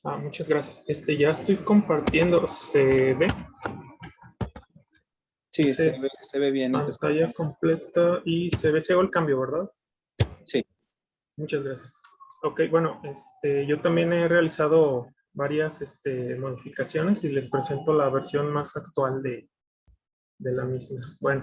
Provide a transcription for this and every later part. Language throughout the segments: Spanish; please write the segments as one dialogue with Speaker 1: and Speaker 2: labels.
Speaker 1: Muchas gracias. Ya estoy compartiendo. ¿Se ve?
Speaker 2: Sí, se ve bien.
Speaker 1: Pantalla completa y se ve. Se hago el cambio, ¿verdad?
Speaker 2: Sí.
Speaker 1: Muchas gracias. Ok, bueno, yo también he realizado varias modificaciones y les presento la versión más actual de la misma. Bueno,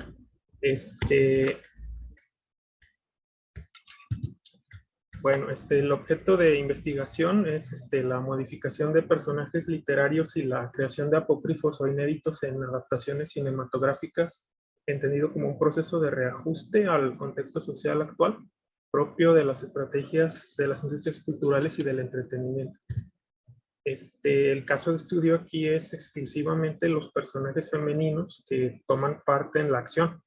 Speaker 1: el objeto de investigación es la modificación de personajes literarios y la creación de apócrifos o inéditos en adaptaciones cinematográficas, entendido como un proceso de reajuste al contexto social actual, propio de las estrategias de las industrias culturales y del entretenimiento. El caso de estudio aquí es exclusivamente los personajes femeninos que toman parte en la acción.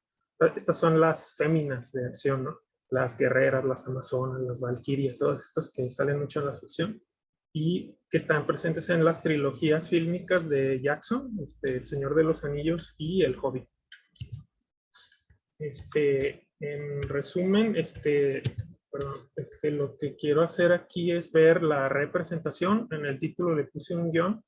Speaker 1: Estas son las féminas de acción, ¿no? Las guerreras, las amazonas, las valquirias, todas estas que salen mucho en la ficción y que están presentes en las trilogías fílmicas de Jackson, El Señor de los Anillos y El Hobbit. En resumen, lo que quiero hacer aquí es ver la representación. En el título le puse un guión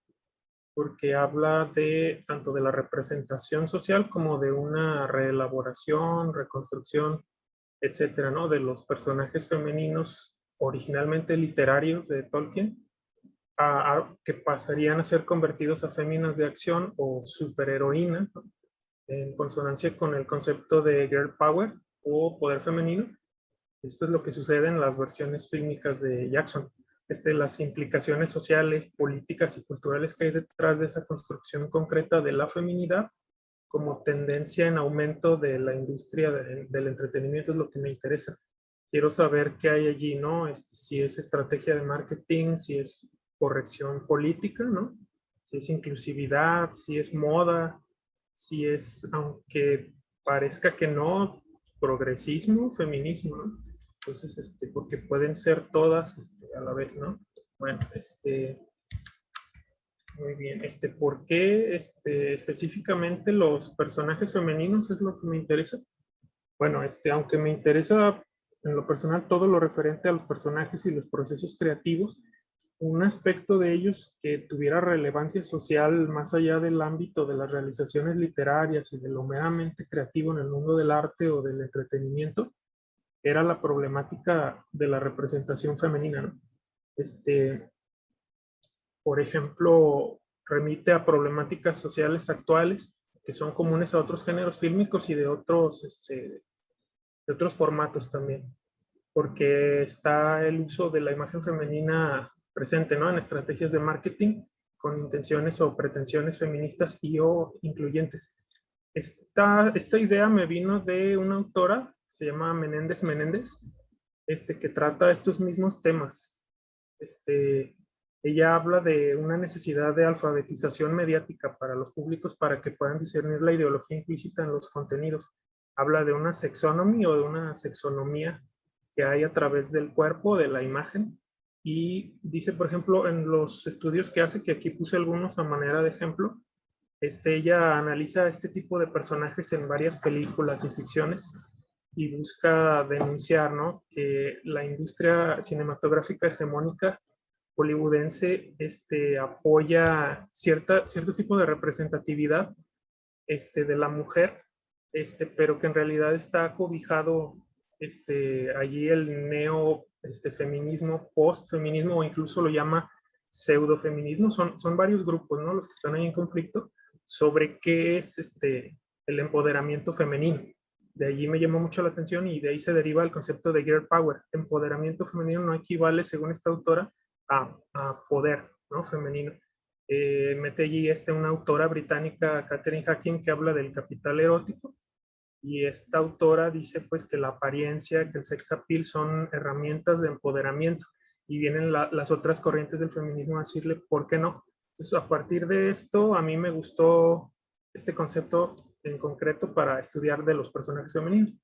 Speaker 1: porque habla de tanto de la representación social como de una reelaboración, reconstrucción, etcétera, ¿no? De los personajes femeninos originalmente literarios de Tolkien, que pasarían a ser convertidos a féminas de acción o superheroínas, ¿no? En consonancia con el concepto de girl power o poder femenino. Esto es lo que sucede en las versiones fílmicas de Jackson. Las implicaciones sociales, políticas y culturales que hay detrás de esa construcción concreta de la feminidad como tendencia en aumento de la industria del entretenimiento es lo que me interesa. Quiero saber qué hay allí, ¿no? Si es estrategia de marketing, si es corrección política, ¿no? Si es inclusividad, si es moda, si es, aunque parezca que no, progresismo, feminismo, ¿no? Entonces, porque pueden ser todas a la vez, ¿no? Bueno, muy bien. ¿Por qué específicamente los personajes femeninos es lo que me interesa? Bueno, aunque me interesa en lo personal todo lo referente a los personajes y los procesos creativos, un aspecto de ellos que tuviera relevancia social más allá del ámbito de las realizaciones literarias y de lo meramente creativo en el mundo del arte o del entretenimiento, era la problemática de la representación femenina, ¿no? Por ejemplo, remite a problemáticas sociales actuales que son comunes a otros géneros fílmicos y de otros formatos también, porque está el uso de la imagen femenina presente, ¿no? En estrategias de marketing con intenciones o pretensiones feministas y o incluyentes. Esta idea me vino de una autora, se llama Menéndez Menéndez, que trata estos mismos temas. Ella habla de una necesidad de alfabetización mediática para los públicos para que puedan discernir la ideología implícita en los contenidos. Habla de una sexonomy o de una sexonomía que hay a través del cuerpo, de la imagen, y dice, por ejemplo, en los estudios que hace, que aquí puse algunos a manera de ejemplo, ella analiza este tipo de personajes en varias películas y ficciones y busca denunciar, ¿no?, que la industria cinematográfica hegemónica hollywoodense apoya cierto tipo de representatividad de la mujer, pero que en realidad está cobijado allí el feminismo, postfeminismo, o incluso lo llama pseudofeminismo. Son varios grupos, ¿no?, los que están ahí en conflicto sobre qué es el empoderamiento femenino. De allí me llamó mucho la atención y de ahí se deriva el concepto de girl power. Empoderamiento femenino no equivale, según esta autora, a poder, ¿no?, femenino. Mete allí una autora británica, Catherine Hacking, que habla del capital erótico, y esta autora dice pues que la apariencia, que el sex appeal son herramientas de empoderamiento, y vienen las otras corrientes del feminismo a decirle por qué no. Entonces, a partir de esto, a mí me gustó este concepto en concreto para estudiar de los personajes femeninos.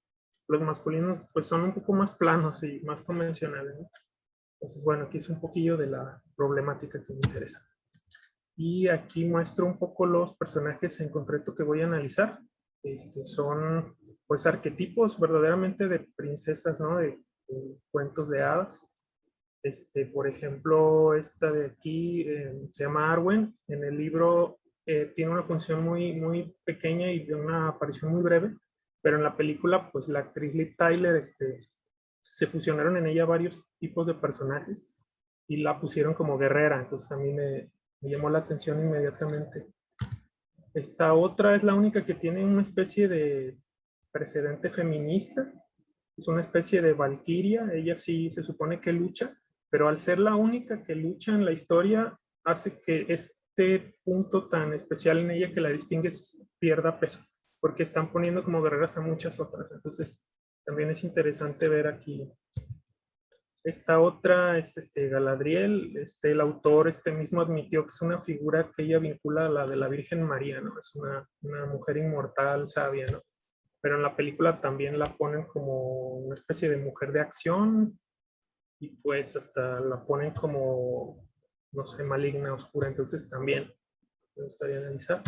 Speaker 1: Los masculinos pues son un poco más planos y más convencionales, ¿no? Entonces, bueno, aquí es un poquillo de la problemática que me interesa. Y aquí muestro un poco los personajes en concreto que voy a analizar. Son pues arquetipos verdaderamente de princesas, ¿no?, de cuentos de hadas. Por ejemplo, esta de aquí se llama Arwen. En el libro tiene una función muy pequeña y de una aparición muy breve, pero en la película, pues la actriz Liv Tyler, se fusionaron en ella varios tipos de personajes y la pusieron como guerrera, entonces a mí me llamó la atención inmediatamente. Esta otra es la única que tiene una especie de precedente feminista, es una especie de valquiria, ella sí se supone que lucha, pero al ser la única que lucha en la historia, hace que este punto tan especial en ella que la distingue pierda peso, porque están poniendo como guerreras a muchas otras. Entonces, también es interesante ver aquí. Esta otra es Galadriel. El autor mismo admitió que es una figura que ella vincula a la de la Virgen María, ¿no? Es una mujer inmortal, sabia, ¿no? Pero en la película también la ponen como una especie de mujer de acción y pues hasta la ponen como, no sé, maligna, oscura. Entonces también me gustaría analizar.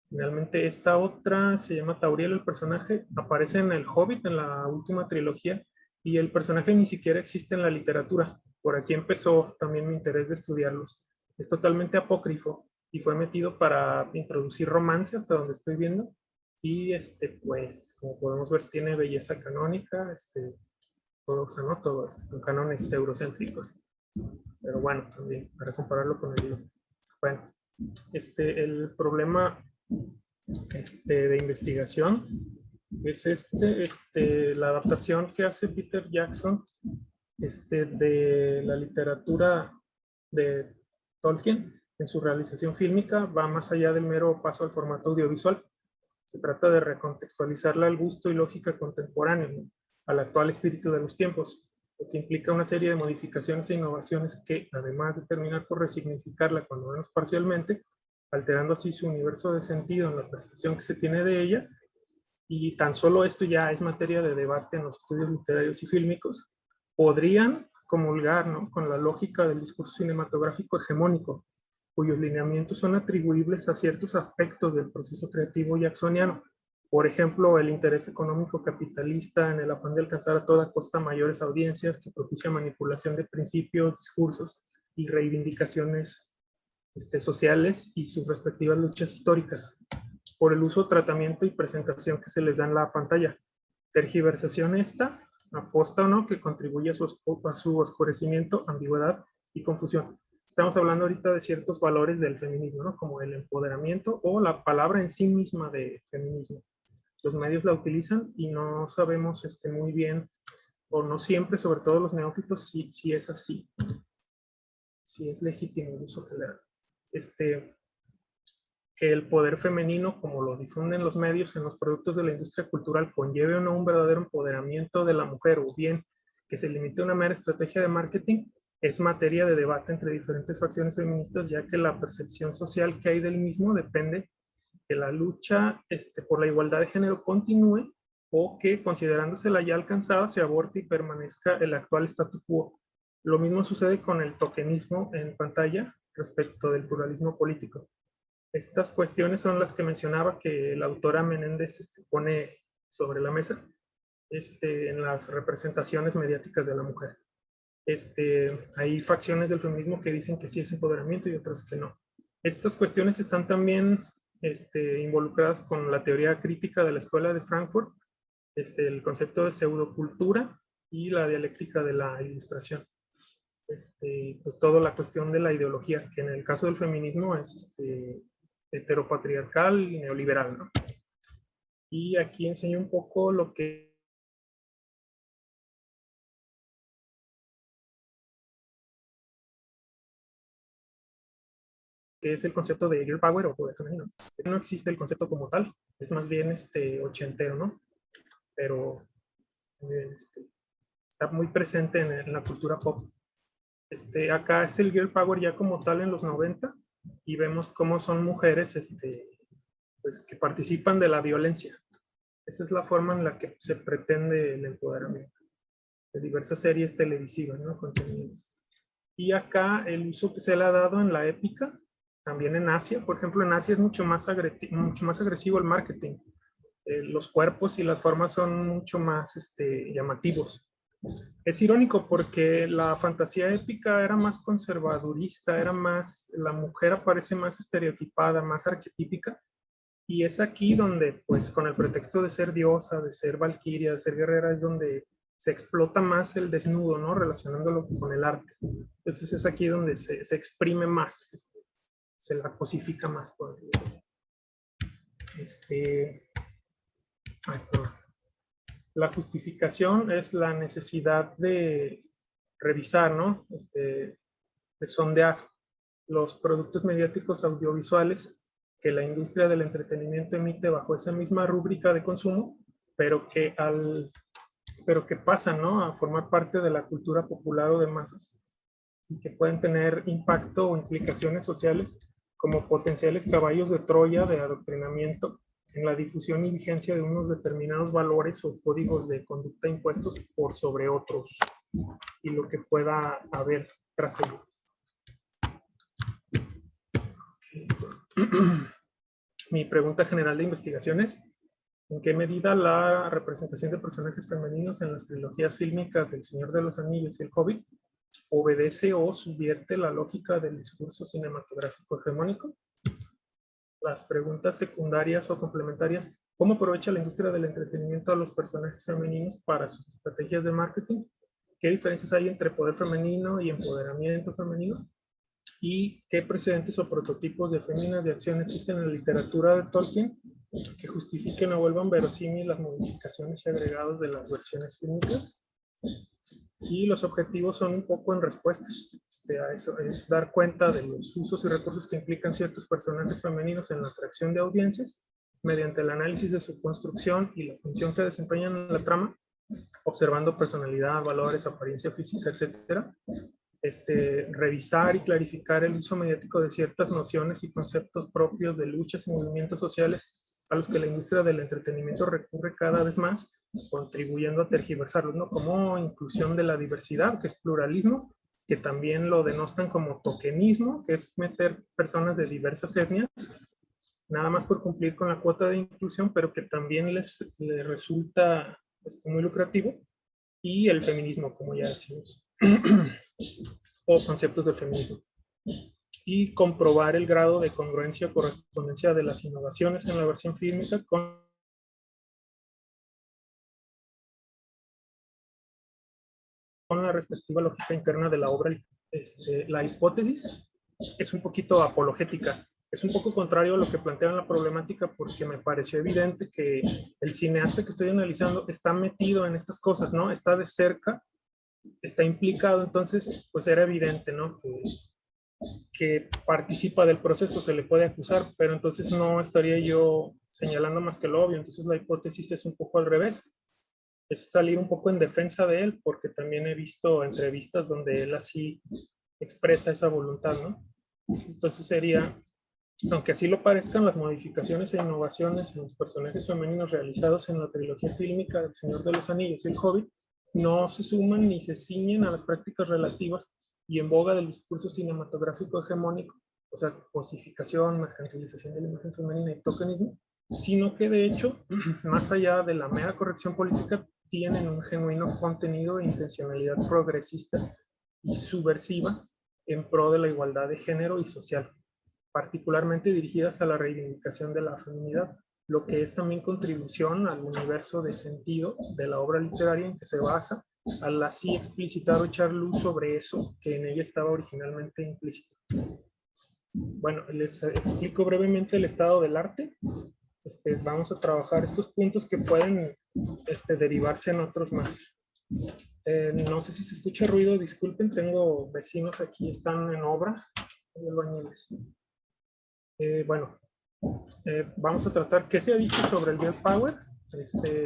Speaker 1: Finalmente, esta otra se llama Tauriel, el personaje, aparece en El Hobbit, en la última trilogía, y el personaje ni siquiera existe en la literatura. Por aquí empezó también mi interés de estudiarlos. Es totalmente apócrifo y fue metido para introducir romance, hasta donde estoy viendo, y pues, como podemos ver, tiene belleza canónica, todo, o sea, no todo, con cánones eurocéntricos. Pero bueno, también para compararlo con el libro. Bueno, el problema de investigación es la adaptación que hace Peter Jackson de la literatura de Tolkien en su realización fílmica, va más allá del mero paso al formato audiovisual. Se trata de recontextualizarla al gusto y lógica contemporáneo, ¿no? Al actual espíritu de los tiempos, lo que implica una serie de modificaciones e innovaciones que, además de terminar por resignificarla cuando menos parcialmente, alterando así su universo de sentido en la percepción que se tiene de ella, y tan solo esto ya es materia de debate en los estudios literarios y fílmicos, podrían comulgar, ¿no?, con la lógica del discurso cinematográfico hegemónico, cuyos lineamientos son atribuibles a ciertos aspectos del proceso creativo jacksoniano. Por ejemplo, el interés económico capitalista en el afán de alcanzar a toda costa mayores audiencias que propicia manipulación de principios, discursos y reivindicaciones sociales y sus respectivas luchas históricas, por el uso, tratamiento y presentación que se les da en la pantalla. Tergiversación aposta o no, que contribuye a su oscurecimiento, ambigüedad y confusión. Estamos hablando ahorita de ciertos valores del feminismo, ¿no?, como el empoderamiento o la palabra en sí misma de feminismo. Los medios la utilizan y no sabemos muy bien, o no siempre, sobre todo los neófitos, si es así, si es legítimo el uso que le dan. Que el poder femenino, como lo difunden los medios en los productos de la industria cultural, conlleve o no un verdadero empoderamiento de la mujer, o bien que se limite a una mera estrategia de marketing, es materia de debate entre diferentes facciones feministas, ya que la percepción social que hay del mismo depende que la lucha por la igualdad de género continúe, o que, considerándose la ya alcanzada, se aborte y permanezca el actual statu quo. Lo mismo sucede con el tokenismo en pantalla respecto del pluralismo político. Estas cuestiones son las que mencionaba que la autora Menéndez pone sobre la mesa en las representaciones mediáticas de la mujer. Hay facciones del feminismo que dicen que sí es empoderamiento y otras que no. Estas cuestiones están también involucradas con la teoría crítica de la Escuela de Frankfurt, el concepto de pseudocultura y la dialéctica de la ilustración. Pues toda la cuestión de la ideología, que en el caso del feminismo es heteropatriarcal y neoliberal, ¿no? Y aquí enseño un poco lo que es el concepto de girl power o poder femenino. No existe el concepto como tal, es más bien ochentero, ¿no? Pero está muy presente en la cultura pop. Acá es el girl power ya como tal en los 90, y vemos cómo son mujeres pues, que participan de la violencia. Esa es la forma en la que se pretende el empoderamiento de diversas series televisivas, ¿no?, contenidos. Y acá el uso que se le ha dado en la épica, también en Asia. Por ejemplo, en Asia es mucho más agresivo el marketing. Los cuerpos y las formas son mucho más llamativos. Es irónico porque la fantasía épica era más conservadurista, era más, la mujer aparece más estereotipada, más arquetípica, y es aquí donde, pues, con el pretexto de ser diosa, de ser valquiria, de ser guerrera, es donde se explota más el desnudo, ¿no? Relacionándolo con el arte. Entonces es aquí donde se exprime más, se la cosifica más. Por la justificación es la necesidad de revisar, ¿no? De sondear los productos mediáticos audiovisuales que la industria del entretenimiento emite bajo esa misma rúbrica de consumo, pero que pasan, ¿no?, a formar parte de la cultura popular o de masas y que pueden tener impacto o implicaciones sociales como potenciales caballos de Troya de adoctrinamiento en la difusión y vigencia de unos determinados valores o códigos de conducta impuestos por sobre otros y lo que pueda haber tras ello. Mi pregunta general de investigación es: ¿en qué medida la representación de personajes femeninos en las trilogías fílmicas del Señor de los Anillos y El Hobbit obedece o subvierte la lógica del discurso cinematográfico hegemónico? Las preguntas secundarias o complementarias: ¿cómo aprovecha la industria del entretenimiento a los personajes femeninos para sus estrategias de marketing? ¿Qué diferencias hay entre poder femenino y empoderamiento femenino? ¿Y qué precedentes o prototipos de féminas de acción existen en la literatura de Tolkien que justifiquen o vuelvan verosímiles las modificaciones y agregados de las versiones fílmicas? Y los objetivos son un poco en respuesta a eso, es dar cuenta de los usos y recursos que implican ciertos personajes femeninos en la atracción de audiencias mediante el análisis de su construcción y la función que desempeñan en la trama, observando personalidad, valores, apariencia física, etcétera. Revisar y clarificar el uso mediático de ciertas nociones y conceptos propios de luchas y movimientos sociales a los que la industria del entretenimiento recurre cada vez más, contribuyendo a tergiversarlos, ¿no? Como inclusión de la diversidad, que es pluralismo, que también lo denostan como tokenismo, que es meter personas de diversas etnias, nada más por cumplir con la cuota de inclusión, pero que también les resulta muy lucrativo, y el feminismo, como ya decimos, o conceptos de feminismo. Y comprobar el grado de congruencia o correspondencia de las innovaciones en la versión fílmica con la respectiva lógica interna de la obra. La hipótesis es un poquito apologética, es un poco contrario a lo que plantean la problemática, porque me pareció evidente que el cineasta que estoy analizando está metido en estas cosas, ¿no? Está de cerca, está implicado, entonces pues era evidente, ¿no?, que participa del proceso, se le puede acusar, pero entonces no estaría yo señalando más que lo obvio. Entonces la hipótesis es un poco al revés, es salir un poco en defensa de él, porque también he visto entrevistas donde él así expresa esa voluntad, ¿no? Entonces sería: aunque así lo parezcan, las modificaciones e innovaciones en los personajes femeninos realizados en la trilogía fílmica del Señor de los Anillos y El Hobbit no se suman ni se ciñen a las prácticas relativas y en boga del discurso cinematográfico hegemónico, o sea, cosificación, mercantilización de la imagen femenina y tokenismo, sino que de hecho, más allá de la mera corrección política, tienen un genuino contenido e intencionalidad progresista y subversiva en pro de la igualdad de género y social, particularmente dirigidas a la reivindicación de la feminidad, lo que es también contribución al universo de sentido de la obra literaria en que se basa, al así explicitar o echar luz sobre eso que en ella estaba originalmente implícito. Bueno, les explico brevemente el estado del arte. Vamos a trabajar estos puntos que pueden derivarse en otros más. No sé si se escucha ruido, disculpen, tengo vecinos aquí, están en obra, albañiles. Bueno, vamos a tratar qué se ha dicho sobre el girl power,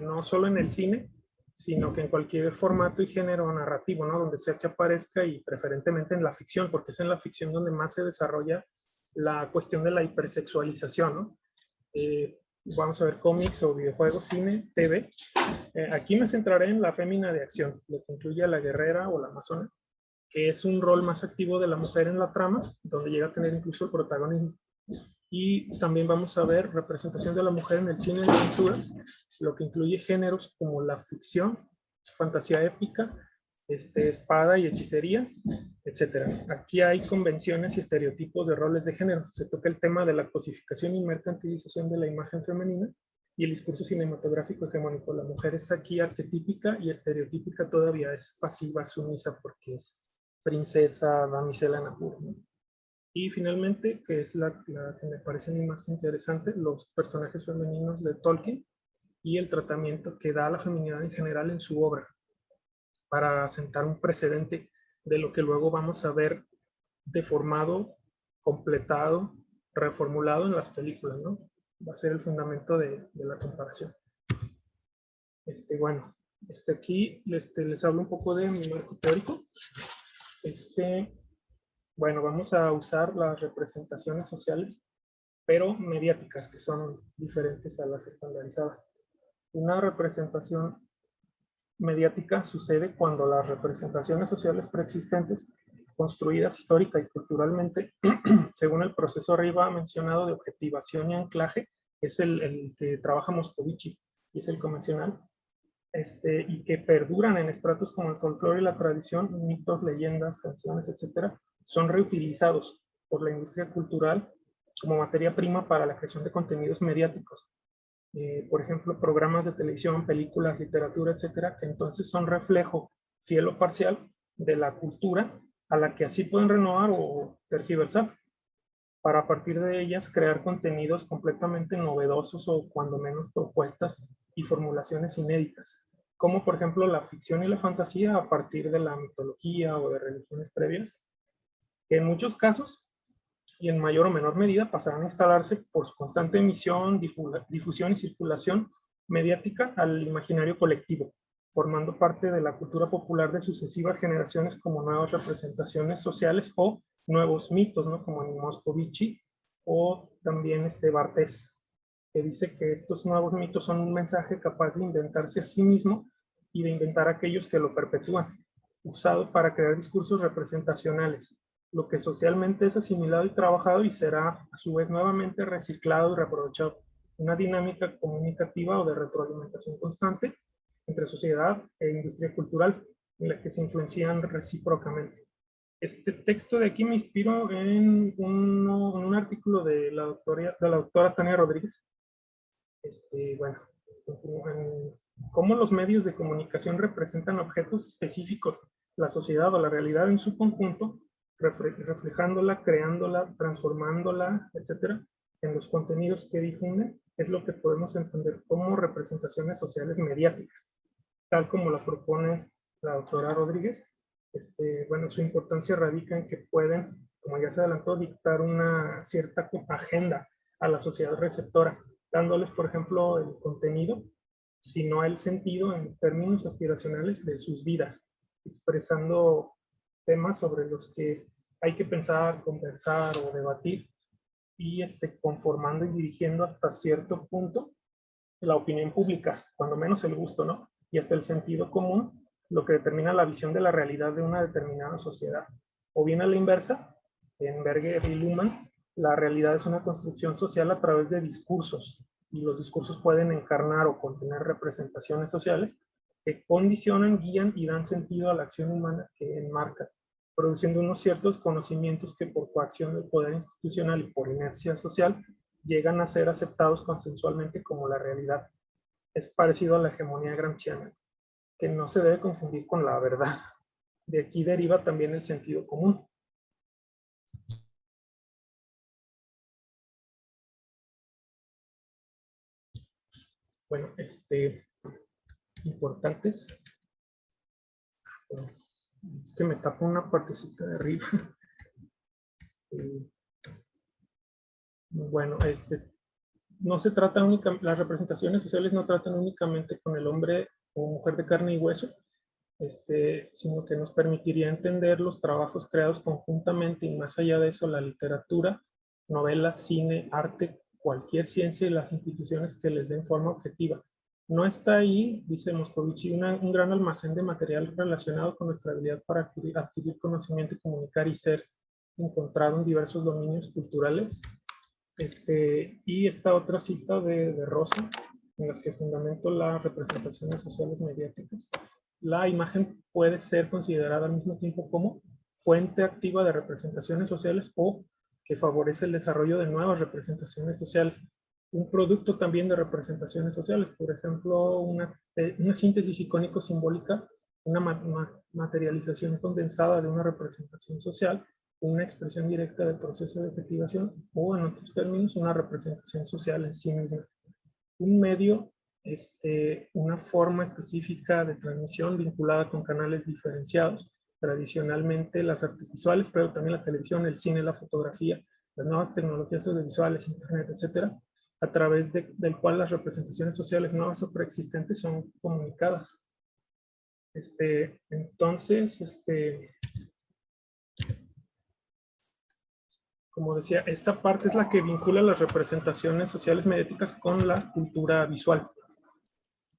Speaker 1: no solo en el cine, sino que en cualquier formato y género narrativo, ¿no?, donde sea que aparezca, y preferentemente en la ficción, porque es en la ficción donde más se desarrolla la cuestión de la hipersexualización, ¿no? Vamos a ver cómics o videojuegos, cine, TV. Aquí me centraré en la fémina de acción, lo que incluye a la guerrera o la amazona, que es un rol más activo de la mujer en la trama, donde llega a tener incluso el protagonismo. Y también vamos a ver representación de la mujer en el cine de aventuras, lo que incluye géneros como la ficción, fantasía épica, espada y hechicería, etcétera. Aquí hay convenciones y estereotipos de roles de género. Se toca el tema de la cosificación y mercantilización de la imagen femenina y el discurso cinematográfico hegemónico. La mujer es aquí arquetípica y estereotípica todavía, es pasiva, sumisa, porque es princesa, damisela en apuro, ¿no? Y finalmente, que es la que me parece a mí más interesante, los personajes femeninos de Tolkien y el tratamiento que da a la feminidad en general en su obra, para sentar un precedente de lo que luego vamos a ver deformado, completado, reformulado en las películas, ¿no? Va a ser el fundamento de la comparación. Bueno, aquí les hablo un poco de mi marco teórico. Bueno, vamos a usar las representaciones sociales, pero mediáticas, que son diferentes a las estandarizadas. Una representación mediática sucede cuando las representaciones sociales preexistentes, construidas histórica y culturalmente, según el proceso arriba mencionado de objetivación y anclaje, es el que trabaja Moscovici, y es el convencional, y que perduran en estratos como el folclore y la tradición, mitos, leyendas, canciones, etcétera, son reutilizados por la industria cultural como materia prima para la creación de contenidos mediáticos. Por ejemplo, programas de televisión, películas, literatura, etcétera, que entonces son reflejo fiel o parcial de la cultura a la que así pueden renovar o tergiversar, para a partir de ellas crear contenidos completamente novedosos o cuando menos propuestas y formulaciones inéditas, como por ejemplo la ficción y la fantasía a partir de la mitología o de religiones previas, que en muchos casos y en mayor o menor medida pasarán a instalarse por su constante emisión, difusión y circulación mediática al imaginario colectivo, formando parte de la cultura popular de sucesivas generaciones como nuevas representaciones sociales o nuevos mitos, ¿no? Como en Moscovici o también Barthes, que dice que estos nuevos mitos son un mensaje capaz de inventarse a sí mismo y de inventar aquellos que lo perpetúan, usado para crear discursos representacionales, lo que socialmente es asimilado y trabajado y será a su vez nuevamente reciclado y reaprovechado. Una dinámica comunicativa o de retroalimentación constante entre sociedad e industria cultural en la que se influencian recíprocamente. Este texto de aquí me inspiró en un artículo de la doctora Tania Rodríguez. Bueno, en cómo los medios de comunicación representan objetos específicos, la sociedad o la realidad en su conjunto, reflejándola, creándola, transformándola, etcétera, en los contenidos que difunden, es lo que podemos entender como representaciones sociales mediáticas, tal como la propone la doctora Rodríguez. Bueno, su importancia radica en que pueden, como ya se adelantó, dictar una cierta agenda a la sociedad receptora, dándoles, por ejemplo, el contenido, sino el sentido en términos aspiracionales de sus vidas, expresando temas sobre los que hay que pensar, conversar o debatir, y conformando y dirigiendo hasta cierto punto la opinión pública, cuando menos el gusto, ¿no? Y hasta el sentido común, lo que determina la visión de la realidad de una determinada sociedad. O bien a la inversa, en Berger y Luhmann, la realidad es una construcción social a través de discursos, y los discursos pueden encarnar o contener representaciones sociales que condicionan, guían y dan sentido a la acción humana que enmarca, produciendo unos ciertos conocimientos que por coacción del poder institucional y por inercia social llegan a ser aceptados consensualmente como la realidad. Es parecido a la hegemonía gramsciana, que no se debe confundir con la verdad. De aquí deriva también el sentido común. Bueno, importantes. Bueno, es que me tapo una partecita de arriba. Bueno, no se trata únicamente, las representaciones sociales no tratan únicamente con el hombre o mujer de carne y hueso, sino que nos permitiría entender los trabajos creados conjuntamente y más allá de eso, la literatura, novelas, cine, arte, cualquier ciencia y las instituciones que les den forma objetiva. No está ahí, dice Moscovici, un gran almacén de material relacionado con nuestra habilidad para adquirir conocimiento y comunicar y ser encontrado en diversos dominios culturales. Y esta otra cita de Rosa, en las que fundamento las representaciones sociales mediáticas, la imagen puede ser considerada al mismo tiempo como fuente activa de representaciones sociales o que favorece el desarrollo de nuevas representaciones sociales. Un producto también de representaciones sociales, por ejemplo, una síntesis icónico-simbólica, una materialización condensada de una representación social, una expresión directa del proceso de efectivación o, en otros términos, una representación social en sí misma. Un medio, una forma específica de transmisión vinculada con canales diferenciados, tradicionalmente las artes visuales, pero también la televisión, el cine, la fotografía, las nuevas tecnologías audiovisuales, internet, etcétera, a través del cual las representaciones sociales nuevas o preexistentes son comunicadas. Entonces, como decía, esta parte es la que vincula las representaciones sociales mediáticas con la cultura visual.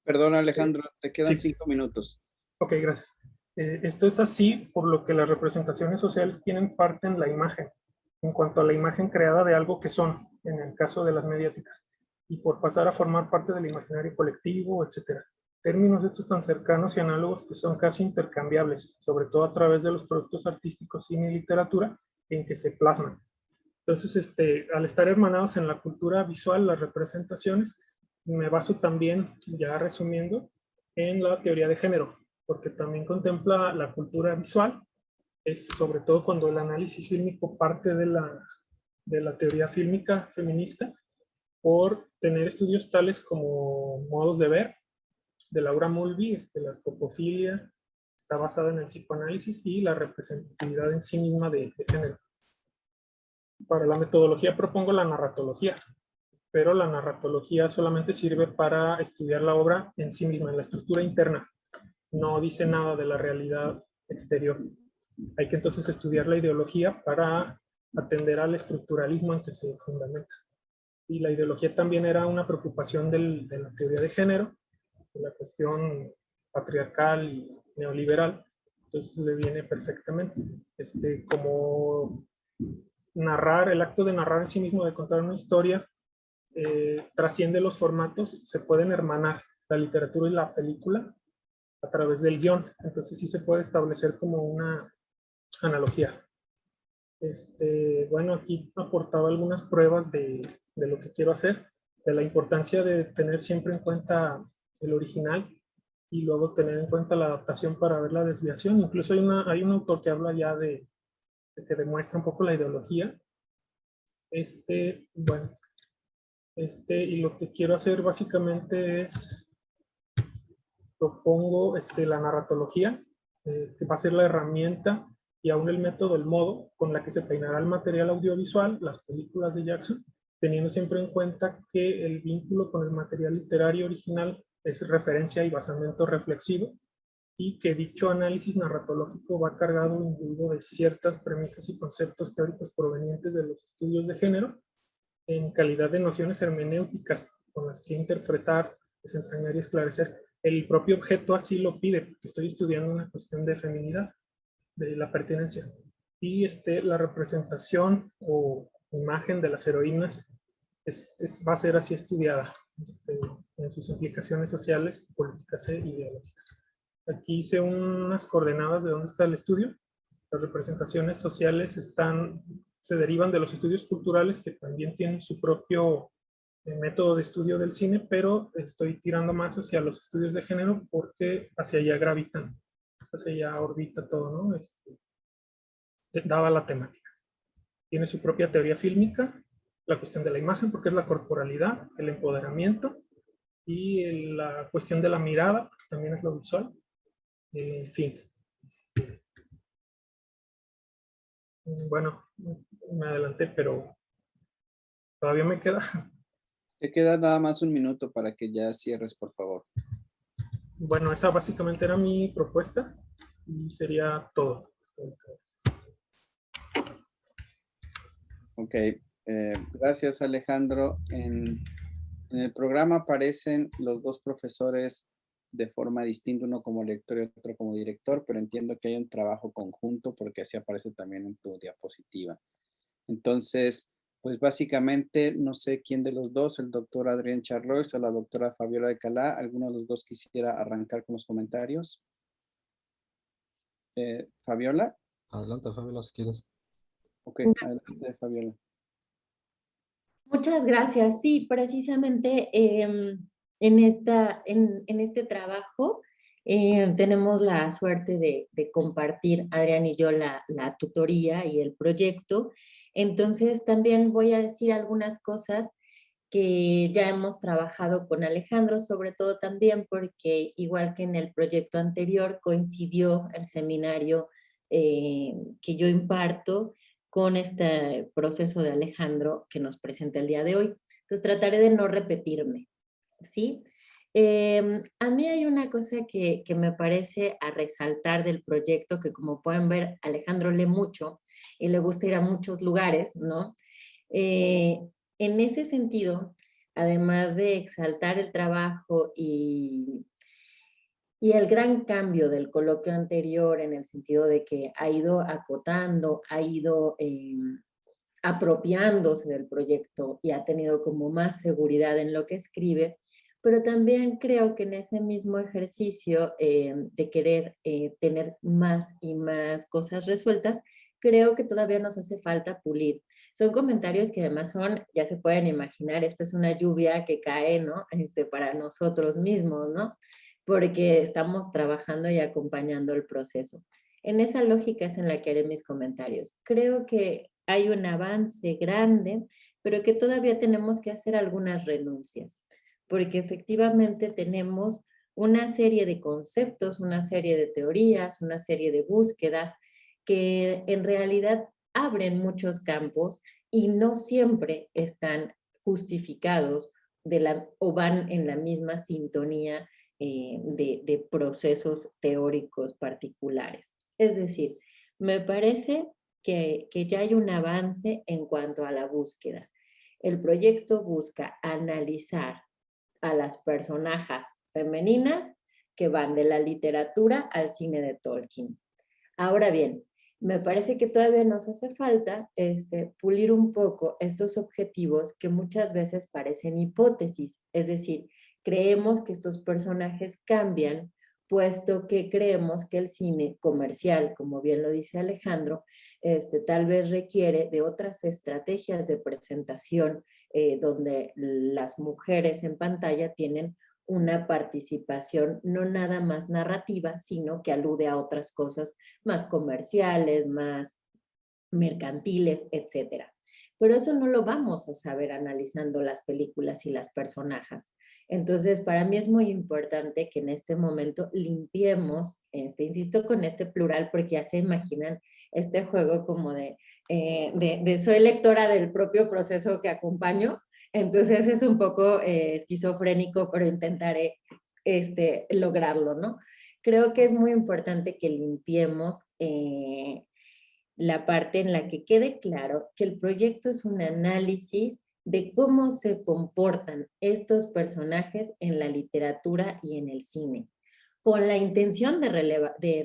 Speaker 2: Perdón, Alejandro, te quedan
Speaker 1: Sí.
Speaker 2: 5 minutos.
Speaker 1: Ok, gracias. Esto es así por lo que las representaciones sociales tienen parte en la imagen, en cuanto a la imagen creada de algo que son, en el caso de las mediáticas, y por pasar a formar parte del imaginario colectivo, etc. Términos estos tan cercanos y análogos que son casi intercambiables, sobre todo a través de los productos artísticos, cine y literatura, en que se plasman. Entonces, al estar hermanados en la cultura visual, las representaciones, me baso también, ya resumiendo, en la teoría de género, porque también contempla la cultura visual, sobre todo cuando el análisis fílmico parte de la teoría fílmica feminista, por tener estudios tales como Modos de Ver, de Laura Mulvey, la copofilia, está basada en el psicoanálisis y la representatividad en sí misma de género. Para la metodología propongo la narratología, pero la narratología solamente sirve para estudiar la obra en sí misma, en la estructura interna. No dice nada de la realidad exterior. Hay que entonces estudiar la ideología para atender al estructuralismo en que se fundamenta. Y la ideología también era una preocupación de la teoría de género, de la cuestión patriarcal y neoliberal. Entonces le viene perfectamente. Como narrar, el acto de narrar en sí mismo, de contar una historia, trasciende los formatos, se pueden hermanar la literatura y la película a través del guión. Entonces sí se puede establecer como una analogía. Bueno, aquí aportaba algunas pruebas de lo que quiero hacer, de la importancia de tener siempre en cuenta el original y luego tener en cuenta la adaptación para ver la desviación. Incluso hay un autor que habla ya de que demuestra un poco la ideología. Bueno, y lo que quiero hacer básicamente es, propongo la narratología, que va a ser la herramienta y aún el método, el modo con la que se peinará el material audiovisual, las películas de Jackson, teniendo siempre en cuenta que el vínculo con el material literario original es referencia y basamento reflexivo, y que dicho análisis narratológico va cargado imbuido de ciertas premisas y conceptos teóricos provenientes de los estudios de género, en calidad de nociones hermenéuticas con las que interpretar, desentrañar y esclarecer. El propio objeto así lo pide, porque estoy estudiando una cuestión de feminidad, de la pertenencia. Y la representación o imagen de las heroínas va a ser así estudiada en sus implicaciones sociales, políticas e ideológicas. Aquí hice unas coordenadas de dónde está el estudio. Las representaciones sociales se derivan de los estudios culturales, que también tienen su propio método de estudio del cine, pero estoy tirando más hacia los estudios de género porque hacia allá gravitan, hacia allá orbita todo, ¿no? Dada la temática. Tiene su propia teoría fílmica, la cuestión de la imagen, porque es la corporalidad, el empoderamiento, y la cuestión de la mirada, que también es lo visual. En fin. Bueno, me adelanté, pero todavía me queda.
Speaker 2: Te queda nada más 1 minuto para que ya cierres, por favor.
Speaker 1: Bueno, esa básicamente era mi propuesta y sería todo.
Speaker 2: Ok, gracias, Alejandro. En el programa aparecen los 2 profesores de forma distinta, uno como lector y otro como director, pero entiendo que hay un trabajo conjunto porque así aparece también en tu diapositiva. Entonces, pues básicamente, no sé quién de los dos, el doctor Adrián Charlois o la doctora Fabiola Alcalá, ¿alguno de los dos quisiera arrancar con los comentarios? Fabiola.
Speaker 3: Adelante, Fabiola, si quieres.
Speaker 2: Ok, adelante, Fabiola.
Speaker 4: Muchas gracias. Sí, precisamente en este trabajo tenemos la suerte de compartir, Adrián y yo, la tutoría y el proyecto. Entonces también voy a decir algunas cosas que ya hemos trabajado con Alejandro, sobre todo también porque igual que en el proyecto anterior coincidió el seminario que yo imparto con este proceso de Alejandro que nos presenta el día de hoy. Entonces trataré de no repetirme, ¿sí? A mí hay una cosa que me parece a resaltar del proyecto, que como pueden ver, Alejandro lee mucho y le gusta ir a muchos lugares, ¿no? En ese sentido, además de exaltar el trabajo y el gran cambio del coloquio anterior en el sentido de que ha ido acotando, ha ido apropiándose del proyecto y ha tenido como más seguridad en lo que escribe, pero también creo que en ese mismo ejercicio de querer tener más y más cosas resueltas, creo que todavía nos hace falta pulir. Son comentarios que además son, ya se pueden imaginar, esto es una lluvia que cae, ¿no? Para nosotros mismos, ¿no? Porque estamos trabajando y acompañando el proceso. En esa lógica es en la que haré mis comentarios. Creo que hay un avance grande, pero que todavía tenemos que hacer algunas renuncias, porque efectivamente tenemos una serie de conceptos, una serie de teorías, una serie de búsquedas que en realidad abren muchos campos y no siempre están justificados o van en la misma sintonía de procesos teóricos particulares. Es decir, me parece que ya hay un avance en cuanto a la búsqueda. El proyecto busca analizar a las personajes femeninas que van de la literatura al cine de Tolkien. Ahora bien, me parece que todavía nos hace falta pulir un poco estos objetivos que muchas veces parecen hipótesis, es decir, creemos que estos personajes cambian, puesto que creemos que el cine comercial, como bien lo dice Alejandro, tal vez requiere de otras estrategias de presentación donde las mujeres en pantalla tienen una participación no nada más narrativa, sino que alude a otras cosas más comerciales, más mercantiles, etcétera. Pero eso no lo vamos a saber analizando las películas y las personajes. Entonces, para mí es muy importante que en este momento limpiemos, insisto con este plural porque ya se imaginan este juego como de soy lectora del propio proceso que acompaño, entonces es un poco esquizofrénico, pero intentaré lograrlo, ¿no? Creo que es muy importante que limpiemos la parte en la que quede claro que el proyecto es un análisis de cómo se comportan estos personajes en la literatura y en el cine, con la intención de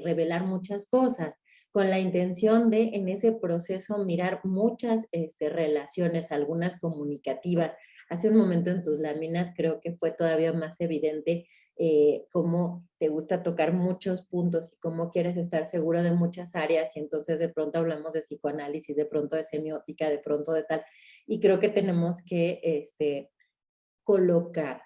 Speaker 4: revelar muchas cosas, con la intención de en ese proceso mirar muchas relaciones, algunas comunicativas. Hace un momento en tus láminas creo que fue todavía más evidente cómo te gusta tocar muchos puntos y cómo quieres estar seguro de muchas áreas y entonces de pronto hablamos de psicoanálisis, de pronto de semiótica, de pronto de tal, y creo que tenemos que colocar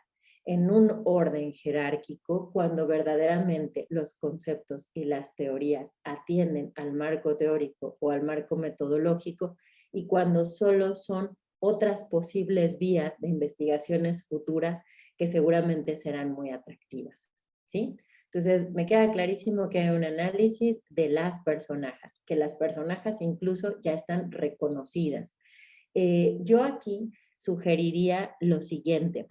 Speaker 4: en un orden jerárquico cuando verdaderamente los conceptos y las teorías atienden al marco teórico o al marco metodológico y cuando solo son otras posibles vías de investigaciones futuras que seguramente serán muy atractivas, ¿sí? Entonces, me queda clarísimo que hay un análisis de las personajes, que las personajes incluso ya están reconocidas. Yo aquí sugeriría lo siguiente.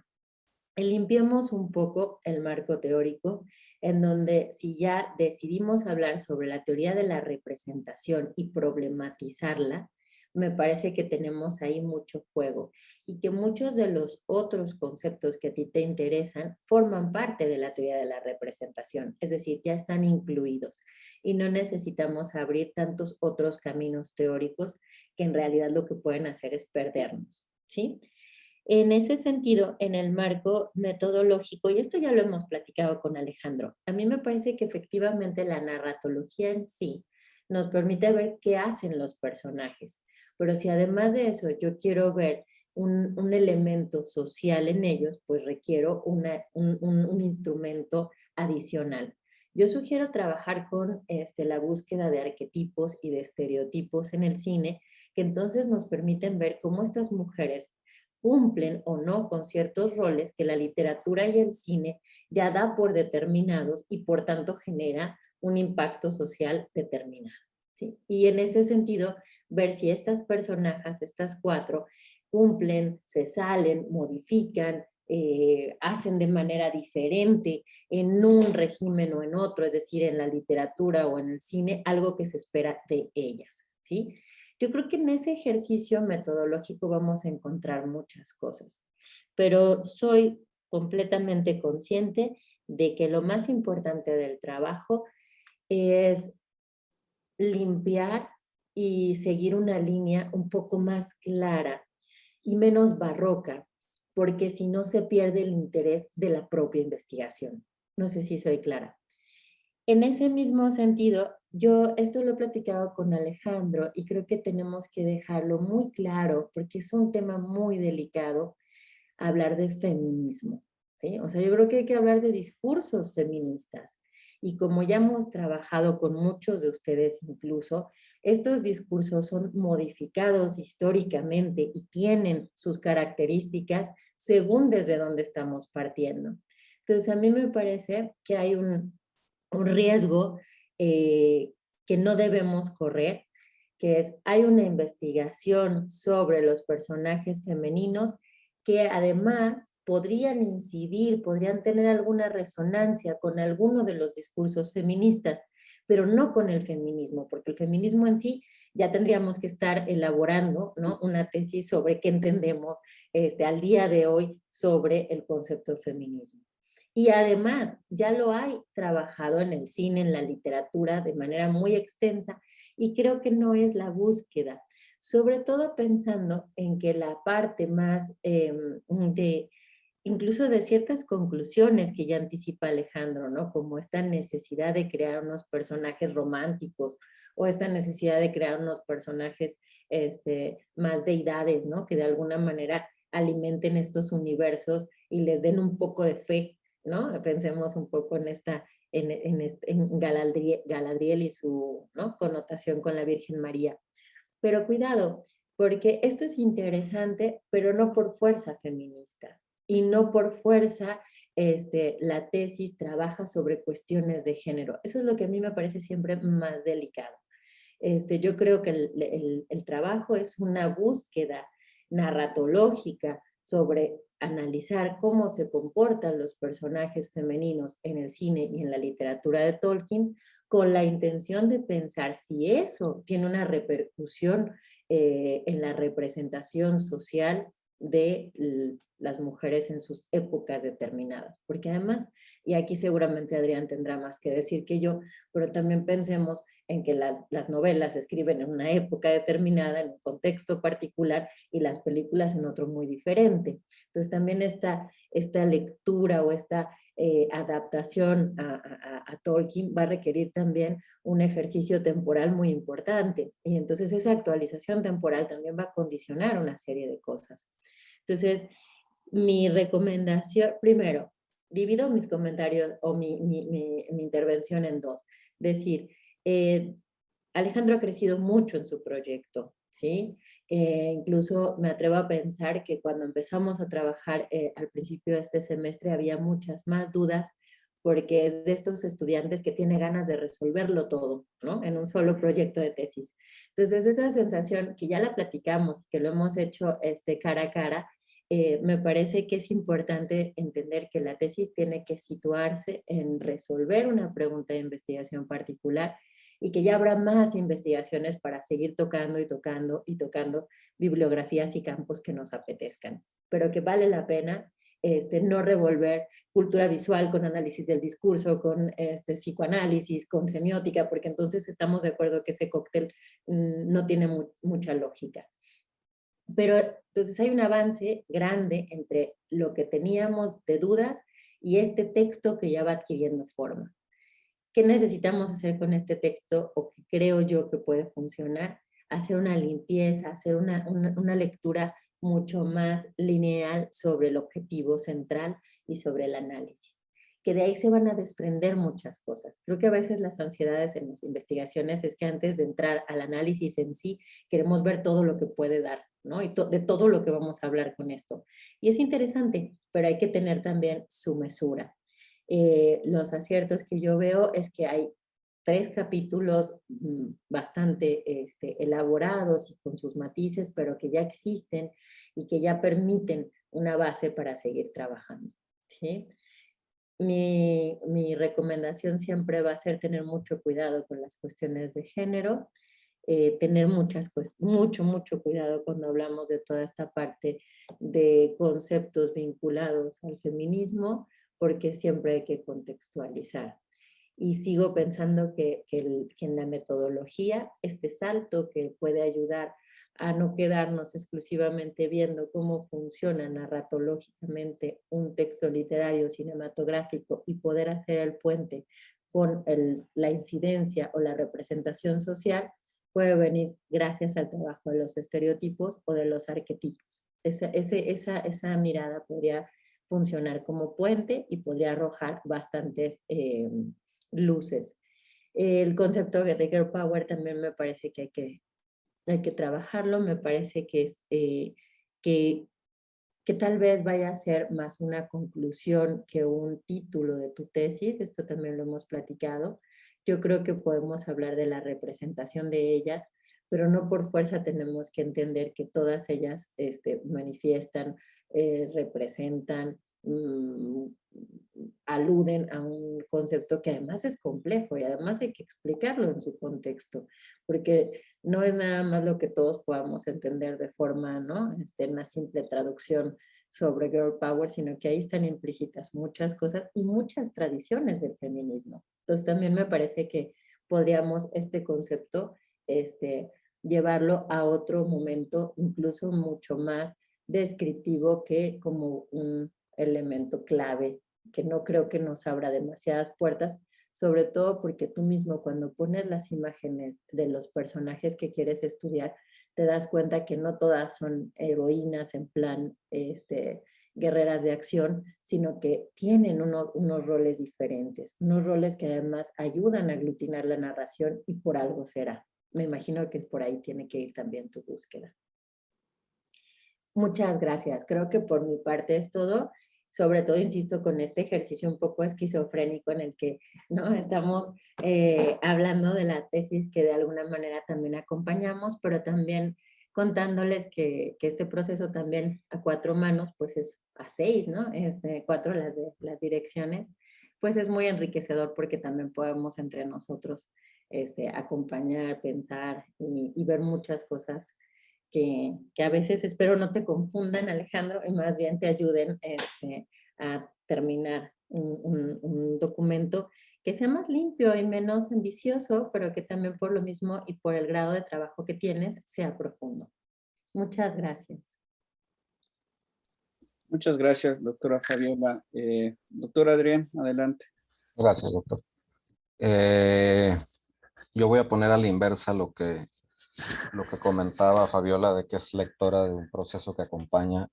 Speaker 4: Limpiemos un poco el marco teórico, en donde si ya decidimos hablar sobre la teoría de la representación y problematizarla, me parece que tenemos ahí mucho juego y que muchos de los otros conceptos que a ti te interesan forman parte de la teoría de la representación, es decir, ya están incluidos y no necesitamos abrir tantos otros caminos teóricos que en realidad lo que pueden hacer es perdernos, ¿sí? En ese sentido, en el marco metodológico, y esto ya lo hemos platicado con Alejandro, a mí me parece que efectivamente la narratología en sí nos permite ver qué hacen los personajes, pero si además de eso yo quiero ver un elemento social en ellos, pues requiero un instrumento adicional. Yo sugiero trabajar con la búsqueda de arquetipos y de estereotipos en el cine, que entonces nos permiten ver cómo estas mujeres cumplen o no con ciertos roles que la literatura y el cine ya da por determinados y por tanto genera un impacto social determinado. ¿Sí? Y en ese sentido, ver si estas personajes, estas 4, cumplen, se salen, modifican, hacen de manera diferente en un régimen o en otro, es decir, en la literatura o en el cine, algo que se espera de ellas, ¿sí? Yo creo que en ese ejercicio metodológico vamos a encontrar muchas cosas, pero soy completamente consciente de que lo más importante del trabajo es limpiar y seguir una línea un poco más clara y menos barroca, porque si no se pierde el interés de la propia investigación. No sé si soy clara. En ese mismo sentido, yo esto lo he platicado con Alejandro y creo que tenemos que dejarlo muy claro porque es un tema muy delicado hablar de feminismo, ¿sí? O sea, yo creo que hay que hablar de discursos feministas. Y como ya hemos trabajado con muchos de ustedes incluso, estos discursos son modificados históricamente y tienen sus características según desde dónde estamos partiendo. Entonces, a mí me parece que hay un riesgo que no debemos correr, que es, hay una investigación sobre los personajes femeninos que además podrían incidir, podrían tener alguna resonancia con alguno de los discursos feministas, pero no con el feminismo, porque el feminismo en sí ya tendríamos que estar elaborando, ¿no?, una tesis sobre qué entendemos al día de hoy sobre el concepto de feminismo. Y además, ya lo hay trabajado en el cine, en la literatura, de manera muy extensa, y creo que no es la búsqueda, sobre todo pensando en que la parte más incluso de ciertas conclusiones que ya anticipa Alejandro, ¿no? Como esta necesidad de crear unos personajes románticos o esta necesidad de crear unos personajes más deidades, ¿no? Que de alguna manera alimenten estos universos y les den un poco de fe, ¿no? Pensemos un poco en en Galadriel y su, ¿no?, connotación con la Virgen María. Pero cuidado, porque esto es interesante, pero no por fuerza feminista. Y no por fuerza la tesis trabaja sobre cuestiones de género. Eso es lo que a mí me parece siempre más delicado. Yo creo que el trabajo es una búsqueda narratológica sobre analizar cómo se comportan los personajes femeninos en el cine y en la literatura de Tolkien, con la intención de pensar si eso tiene una repercusión en la representación social de las mujeres en sus épocas determinadas. Porque además, y aquí seguramente Adrián tendrá más que decir que yo, pero también pensemos en que las novelas se escriben en una época determinada, en un contexto particular, y las películas en otro muy diferente. Entonces también esta lectura o esta adaptación a Tolkien va a requerir también un ejercicio temporal muy importante. Y entonces esa actualización temporal también va a condicionar una serie de cosas. Entonces, mi recomendación, primero, divido mis comentarios o mi intervención en dos. Decir, Alejandro ha crecido mucho en su proyecto, ¿sí? Incluso me atrevo a pensar que cuando empezamos a trabajar al principio de este semestre había muchas más dudas, porque es de estos estudiantes que tiene ganas de resolverlo todo, ¿no? En un solo proyecto de tesis. Entonces, esa sensación que ya la platicamos, que lo hemos hecho cara a cara, me parece que es importante entender que la tesis tiene que situarse en resolver una pregunta de investigación particular y que ya habrá más investigaciones para seguir tocando y tocando y tocando bibliografías y campos que nos apetezcan, pero que vale la pena no revolver cultura visual con análisis del discurso, con psicoanálisis, con semiótica, porque entonces estamos de acuerdo que ese cóctel no tiene mucha lógica. Pero entonces hay un avance grande entre lo que teníamos de dudas y este texto que ya va adquiriendo forma. ¿Qué necesitamos hacer con este texto o que creo yo que puede funcionar? Hacer una limpieza, hacer una lectura mucho más lineal sobre el objetivo central y sobre el análisis. Que de ahí se van a desprender muchas cosas. Creo que a veces las ansiedades en las investigaciones es que antes de entrar al análisis en sí, queremos ver todo lo que puede dar, ¿no? Y de todo lo que vamos a hablar con esto. Y es interesante, pero hay que tener también su mesura. Los aciertos que yo veo es que hay 3 capítulos bastante elaborados y con sus matices, pero que ya existen y que ya permiten una base para seguir trabajando, ¿sí? Mi recomendación siempre va a ser tener mucho cuidado con las cuestiones de género, tener mucho cuidado cuando hablamos de toda esta parte de conceptos vinculados al feminismo, porque siempre hay que contextualizar. Y sigo pensando que en la metodología, este salto que puede ayudar a no quedarnos exclusivamente viendo cómo funciona narratológicamente un texto literario cinematográfico y poder hacer el puente con la incidencia o la representación social, puede venir gracias al trabajo de los estereotipos o de los arquetipos. Esa mirada podría funcionar como puente y podría arrojar bastantes luces. El concepto de girl power también me parece que hay que trabajarlo, me parece que es que tal vez vaya a ser más una conclusión que un título de tu tesis, esto también lo hemos platicado. Yo creo que podemos hablar de la representación de ellas, pero no por fuerza tenemos que entender que todas ellas manifiestan, representan, aluden a un concepto que además es complejo y además hay que explicarlo en su contexto, porque no es nada más lo que todos podamos entender de forma, ¿no? Una simple traducción sobre girl power, sino que ahí están implícitas muchas cosas y muchas tradiciones del feminismo. Entonces también me parece que podríamos este concepto llevarlo a otro momento, incluso mucho más descriptivo que como un elemento clave, que no creo que nos abra demasiadas puertas, sobre todo porque tú mismo cuando pones las imágenes de los personajes que quieres estudiar, te das cuenta que no todas son heroínas en plan guerreras de acción, sino que tienen unos roles diferentes, unos roles que además ayudan a aglutinar la narración y por algo será. Me imagino que por ahí tiene que ir también tu búsqueda. Muchas gracias. Creo que por mi parte es todo. Sobre todo, insisto, con este ejercicio un poco esquizofrénico en el que no estamos hablando de la tesis que de alguna manera también acompañamos, pero también contándoles que este proceso también a 4 manos, pues es a 6, ¿no? 4 las direcciones, pues es muy enriquecedor porque también podemos entre nosotros acompañar, pensar y ver muchas cosas que a veces espero no te confundan, Alejandro, y más bien te ayuden a terminar un documento que sea más limpio y menos ambicioso, pero que también por lo mismo y por el grado de trabajo que tienes, sea profundo. Muchas gracias.
Speaker 2: Muchas gracias, doctora Fabiola. Doctor Adrián, adelante.
Speaker 3: Gracias, doctor. Yo voy a poner a la inversa lo que comentaba Fabiola de que es lectora de un proceso que acompaña.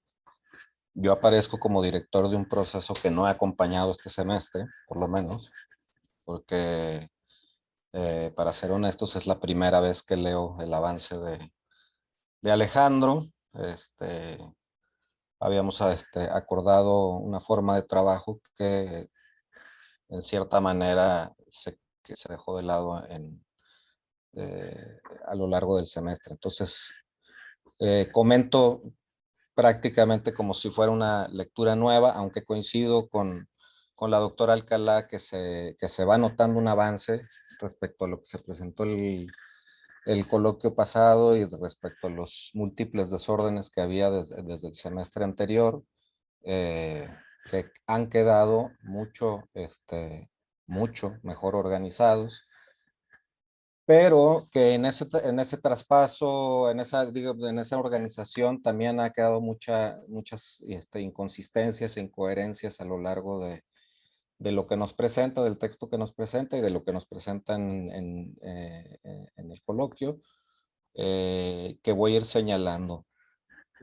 Speaker 3: Yo aparezco como director de un proceso que no he acompañado este semestre, por lo menos, porque para ser honestos es la primera vez que leo el avance de Alejandro. Habíamos acordado una forma de trabajo que en cierta manera que se dejó de lado a lo largo del semestre. Entonces, comento prácticamente como si fuera una lectura nueva, aunque coincido con la doctora Alcalá que se va notando un avance respecto a lo que se presentó el coloquio pasado y respecto a los múltiples desórdenes que había desde el semestre anterior, que han quedado mucho mejor organizados. pero que en ese traspaso, en esa organización también ha quedado muchas inconsistencias e incoherencias a lo largo de lo que nos presenta, del texto que nos presenta y de lo que nos presenta en el coloquio, que voy a ir señalando.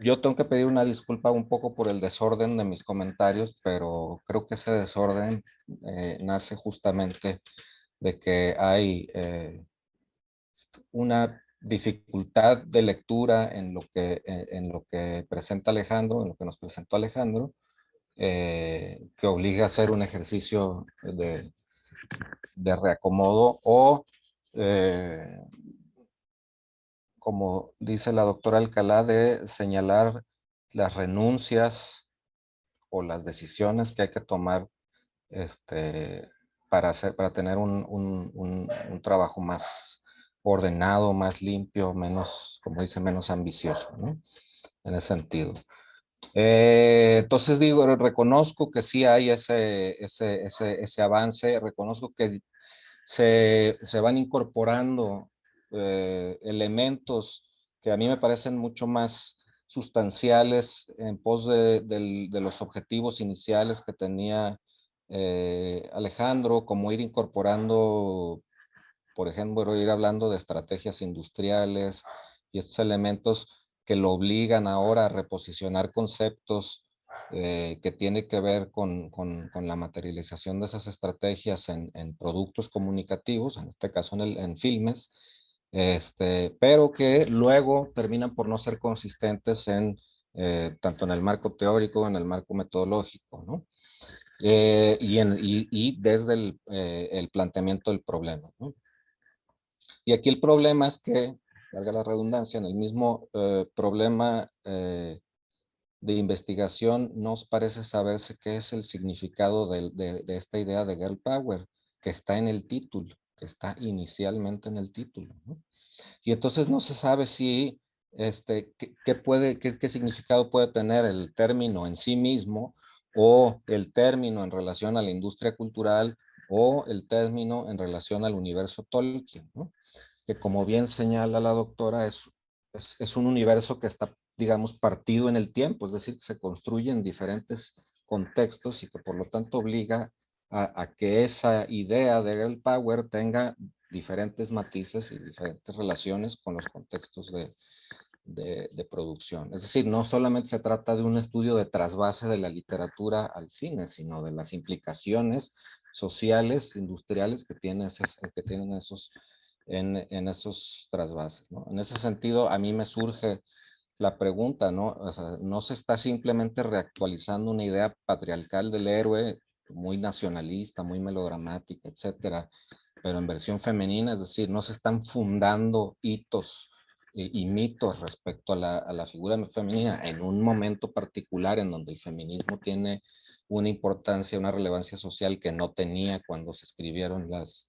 Speaker 3: Yo tengo que pedir una disculpa un poco por el desorden de mis comentarios, pero creo que ese desorden nace justamente de que hay una dificultad de lectura en lo que presenta Alejandro, en lo que nos presentó Alejandro, que obliga a hacer un ejercicio de reacomodo o, como dice la doctora Alcalá, de señalar las renuncias o las decisiones que hay que tomar para tener un trabajo más ordenado, más limpio, menos, como dice, menos ambicioso, ¿no? En ese sentido. Entonces digo, reconozco que sí hay ese avance, reconozco que se van incorporando elementos que a mí me parecen mucho más sustanciales en pos de los objetivos iniciales que tenía Alejandro, como ir incorporando, por ejemplo, ir hablando de estrategias industriales y estos elementos que lo obligan ahora a reposicionar conceptos que tiene que ver con la materialización de esas estrategias en productos comunicativos, en este caso en filmes, pero que luego terminan por no ser consistentes tanto en el marco teórico, en el marco metodológico, ¿no? Y desde el planteamiento del problema, ¿no? Y aquí el problema es que, valga la redundancia, en el mismo problema de investigación nos parece saberse qué es el significado de esta idea de Girl Power, que está en el título, que está inicialmente en el título, ¿no? Y entonces no se sabe si, qué significado puede tener el término en sí mismo, o el término en relación a la industria cultural, o el término en relación al universo Tolkien, ¿no? Que como bien señala la doctora, es un universo que está, digamos, partido en el tiempo, es decir, que se construye en diferentes contextos y que por lo tanto obliga a que esa idea de Girl Power tenga diferentes matices y diferentes relaciones con los contextos de producción. Es decir, no solamente se trata de un estudio de trasvase de la literatura al cine, sino de las implicaciones sociales, industriales que tienen en esos trasvases, ¿no? En ese sentido, a mí me surge la pregunta, ¿no? O sea, no se está simplemente reactualizando una idea patriarcal del héroe, muy nacionalista, muy melodramática, etcétera, pero en versión femenina, es decir, no se están fundando hitos y mitos respecto a la figura femenina en un momento particular en donde el feminismo tiene una importancia, una relevancia social que no tenía cuando se escribieron las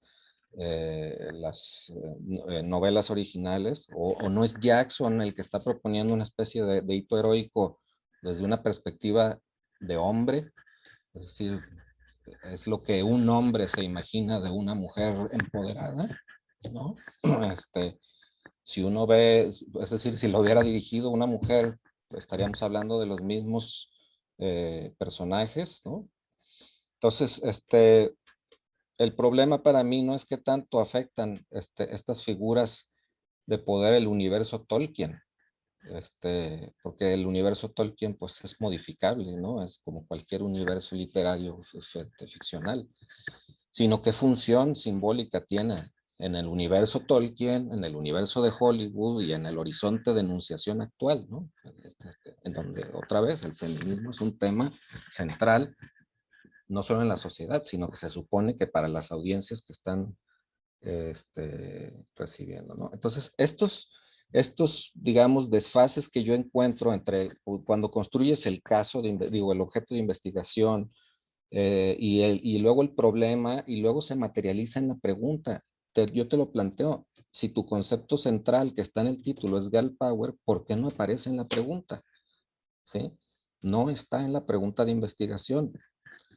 Speaker 3: novelas originales, o no es Jackson el que está proponiendo una especie de hito heroico desde una perspectiva de hombre, es decir, es lo que un hombre se imagina de una mujer empoderada, ¿no? Si uno ve, es decir, si lo hubiera dirigido una mujer, estaríamos hablando de los mismos personajes, ¿no? Entonces, el problema para mí no es que tanto afectan estas figuras de poder el universo Tolkien, porque el universo Tolkien pues es modificable, ¿no? Es como cualquier universo literario ficcional, sino qué función simbólica tiene en el universo Tolkien, en el universo de Hollywood y en el horizonte de enunciación actual, ¿no? En donde otra vez el feminismo es un tema central, no solo en la sociedad, sino que se supone que para las audiencias que están recibiendo, ¿no? Entonces, estos, digamos, desfases que yo encuentro entre cuando construyes el caso, el objeto de investigación y luego el problema, y luego se materializa en la pregunta. Yo te lo planteo, si tu concepto central que está en el título es Girl Power, ¿por qué no aparece en la pregunta? ¿Sí? No está en la pregunta de investigación.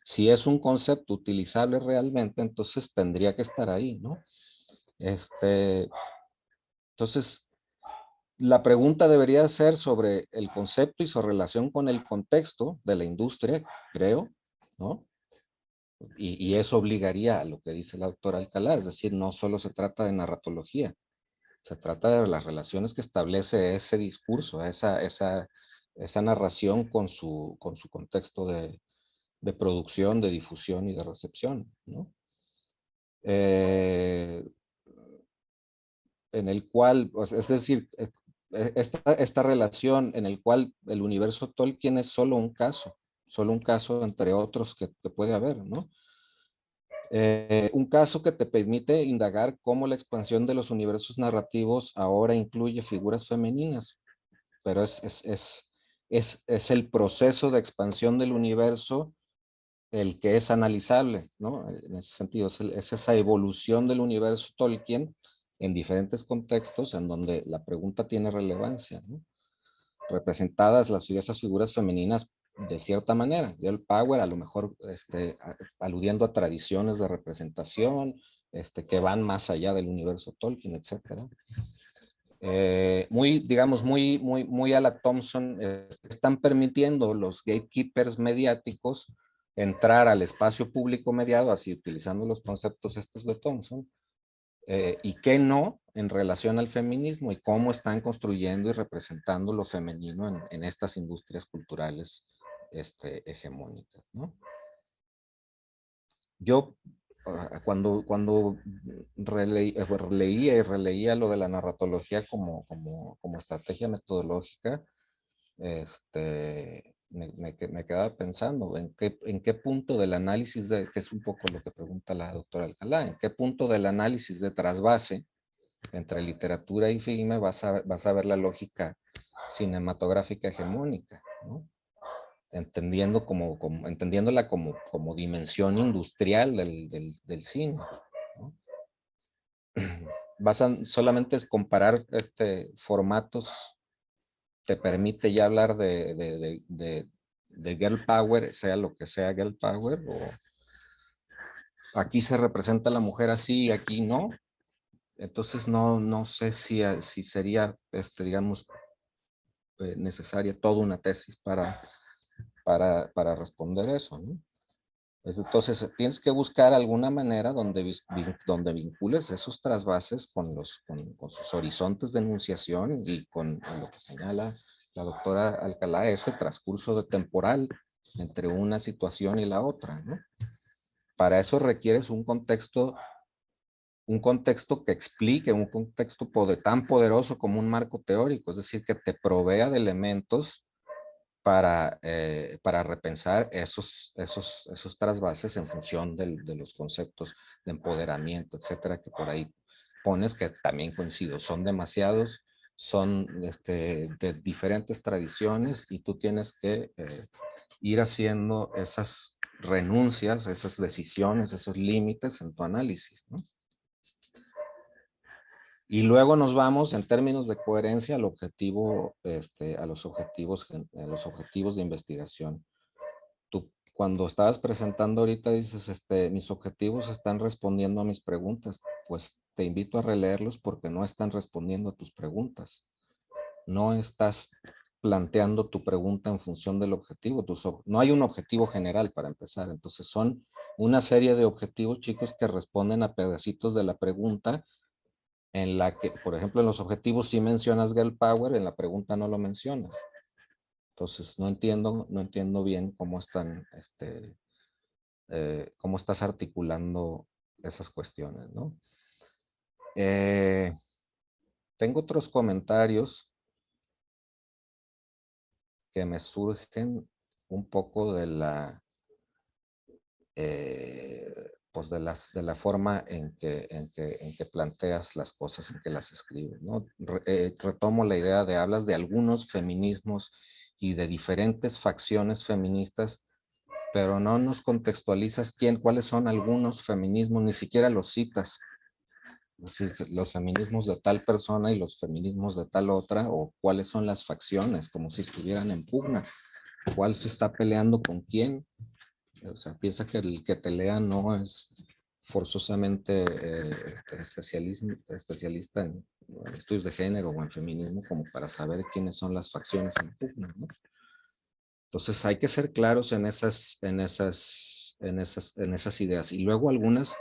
Speaker 3: Si es un concepto utilizable realmente, entonces tendría que estar ahí, ¿no? Entonces, la pregunta debería ser sobre el concepto y su relación con el contexto de la industria, creo, ¿no? Y eso obligaría a lo que dice la doctora Alcalá, es decir, no solo se trata de narratología, se trata de las relaciones que establece ese discurso, esa narración con su contexto de producción, de difusión y de recepción, ¿no? En el cual, pues, es decir, esta relación en el cual el universo Tolkien es solo un caso entre otros que puede haber, ¿no? Un caso que te permite indagar cómo la expansión de los universos narrativos ahora incluye figuras femeninas, pero es el proceso de expansión del universo el que es analizable, ¿no? En ese sentido, es esa evolución del universo Tolkien en diferentes contextos en donde la pregunta tiene relevancia, ¿no? Representadas esas figuras femeninas de cierta manera. Girl Power, a lo mejor aludiendo a tradiciones de representación que van más allá del universo Tolkien, etcétera. Digamos, muy a la Thompson, están permitiendo los gatekeepers mediáticos entrar al espacio público mediado, así utilizando los conceptos estos de Thompson, y qué no en relación al feminismo y cómo están construyendo y representando lo femenino en estas industrias culturales hegemónicas, ¿no? Yo cuando leía y releía lo de la narratología como estrategia metodológica, me quedaba pensando en qué punto del análisis, que es un poco lo que pregunta la doctora Alcalá, en qué punto del análisis de trasvase entre literatura y filme vas a ver la lógica cinematográfica hegemónica, ¿no? Entendiéndola como dimensión industrial del cine, ¿no? Solamente es comparar formatos, te permite ya hablar de girl power, sea lo que sea girl power, o aquí se representa a la mujer así y aquí no. Entonces no sé si sería, digamos, necesaria toda una tesis para responder eso, ¿no? Entonces tienes que buscar alguna manera donde vincules esos trasvases con sus horizontes de enunciación y con lo que señala la doctora Alcalá, ese transcurso temporal entre una situación y la otra, ¿no? Para eso requieres un contexto que explique, un contexto tan poderoso como un marco teórico, es decir, que te provea de elementos para repensar esos trasvases en función de los conceptos de empoderamiento, etcétera, que por ahí pones, que también coincido, son demasiados, son de diferentes tradiciones y tú tienes que ir haciendo esas renuncias, esas decisiones, esos límites en tu análisis, ¿no? Y luego nos vamos en términos de coherencia al objetivo, a los objetivos de investigación. Tú cuando estabas presentando ahorita dices, mis objetivos están respondiendo a mis preguntas. Pues te invito a releerlos porque no están respondiendo a tus preguntas. No estás planteando tu pregunta en función del objetivo. No hay un objetivo general para empezar. Entonces son una serie de objetivos, chicos, que responden a pedacitos de la pregunta en la que, por ejemplo, en los objetivos sí mencionas girl power, en la pregunta no lo mencionas. Entonces, no entiendo bien cómo cómo estás articulando esas cuestiones, ¿no? Tengo otros comentarios que me surgen un poco de la pues de la forma en que planteas las cosas, en que las escribes, ¿no? Retomo la idea de hablas de algunos feminismos y de diferentes facciones feministas, pero no nos contextualizas cuáles son algunos feminismos, ni siquiera los citas. Es decir, los feminismos de tal persona y los feminismos de tal otra, o cuáles son las facciones, como si estuvieran en pugna. ¿Cuál se está peleando con quién? O sea, piensa que el que pelea no es forzosamente especialista en estudios de género o en feminismo como para saber quiénes son las facciones en pugna, ¿no? Entonces hay que ser claros en esas ideas. Y luego algunas,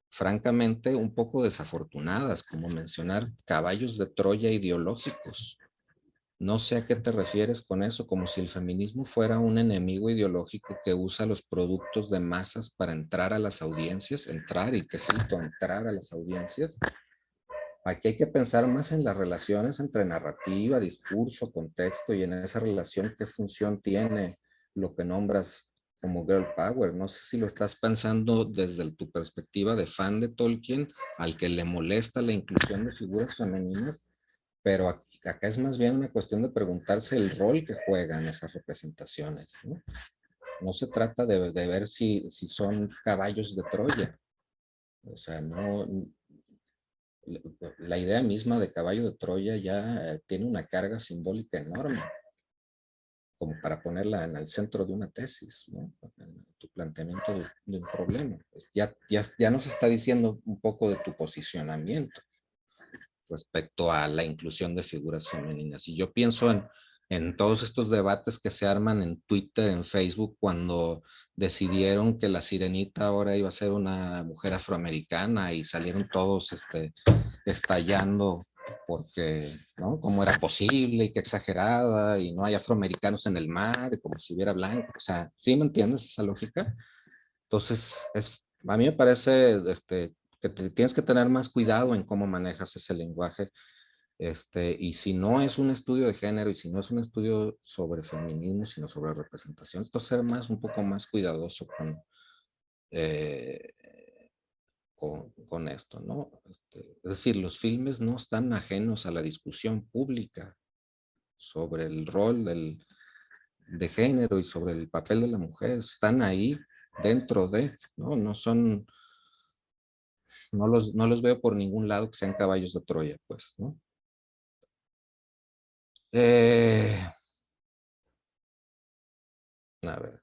Speaker 3: francamente, un poco desafortunadas, como mencionar caballos de Troya ideológicos. No sé a qué te refieres con eso, como si el feminismo fuera un enemigo ideológico que usa los productos de masas para entrar a las audiencias, entrar a las audiencias. Aquí hay que pensar más en las relaciones entre narrativa, discurso, contexto y en esa relación qué función tiene lo que nombras como girl power. No sé si lo estás pensando desde tu perspectiva de fan de Tolkien, al que le molesta la inclusión de figuras femeninas, pero acá es más bien una cuestión de preguntarse el rol que juegan esas representaciones, ¿no? No se trata de ver si son caballos de Troya. O sea, no, la idea misma de caballo de Troya ya tiene una carga simbólica enorme, como para ponerla en el centro de una tesis, ¿no? En tu planteamiento de un problema. Pues ya nos está diciendo un poco de tu posicionamiento respecto a la inclusión de figuras femeninas. Y yo pienso en todos estos debates que se arman en Twitter, en Facebook, cuando decidieron que la sirenita ahora iba a ser una mujer afroamericana y salieron todos estallando porque, ¿no? ¿Cómo era posible? Y qué exagerada, y no hay afroamericanos en el mar, como si hubiera blanco. O sea, ¿sí me entiendes esa lógica? Entonces, a mí me parece que tienes que tener más cuidado en cómo manejas ese lenguaje. Y si no es un estudio de género y si no es un estudio sobre feminismo, sino sobre representación, entonces ser un poco más cuidadoso eh, con esto, ¿no? Es decir, los filmes no están ajenos a la discusión pública sobre el rol de género y sobre el papel de la mujer. Están ahí dentro de, ¿no? No los veo por ningún lado que sean caballos de Troya, pues, ¿no? A ver,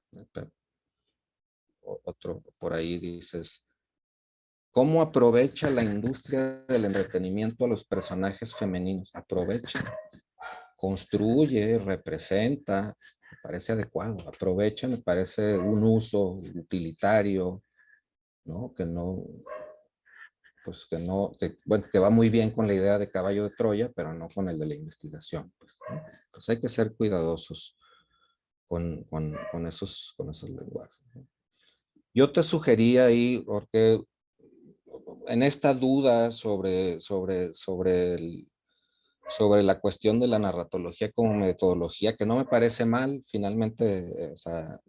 Speaker 3: otro por ahí dices, ¿cómo aprovecha la industria del entretenimiento a los personajes femeninos? Aprovecha, construye, representa, me parece adecuado. Aprovecha, me parece un uso utilitario, ¿no? Bueno, que va muy bien con la idea de caballo de Troya, pero no con el de la investigación, pues, ¿no? Entonces hay que ser cuidadosos con esos lenguajes, ¿no? Yo te sugería ahí, porque en esta duda sobre la cuestión de la narratología como metodología, que no me parece mal, finalmente, o sea,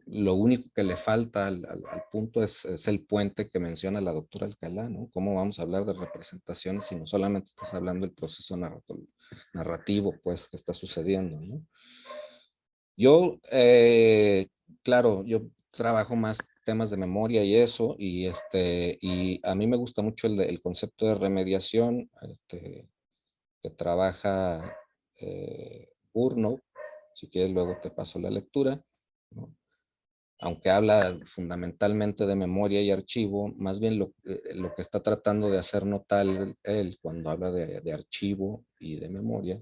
Speaker 3: lo único que le falta al punto es el puente que menciona la doctora Alcalá, ¿no? ¿Cómo vamos a hablar de representaciones si no solamente estás hablando del proceso narrativo, pues, que está sucediendo, ¿no? Yo, claro, yo trabajo más temas de memoria y eso, y a mí me gusta mucho el concepto de remediación, que trabaja Burnow. Si quieres luego te paso la lectura, ¿no? Aunque habla fundamentalmente de memoria y archivo, más bien lo que está tratando de hacer notar él cuando habla de archivo y de memoria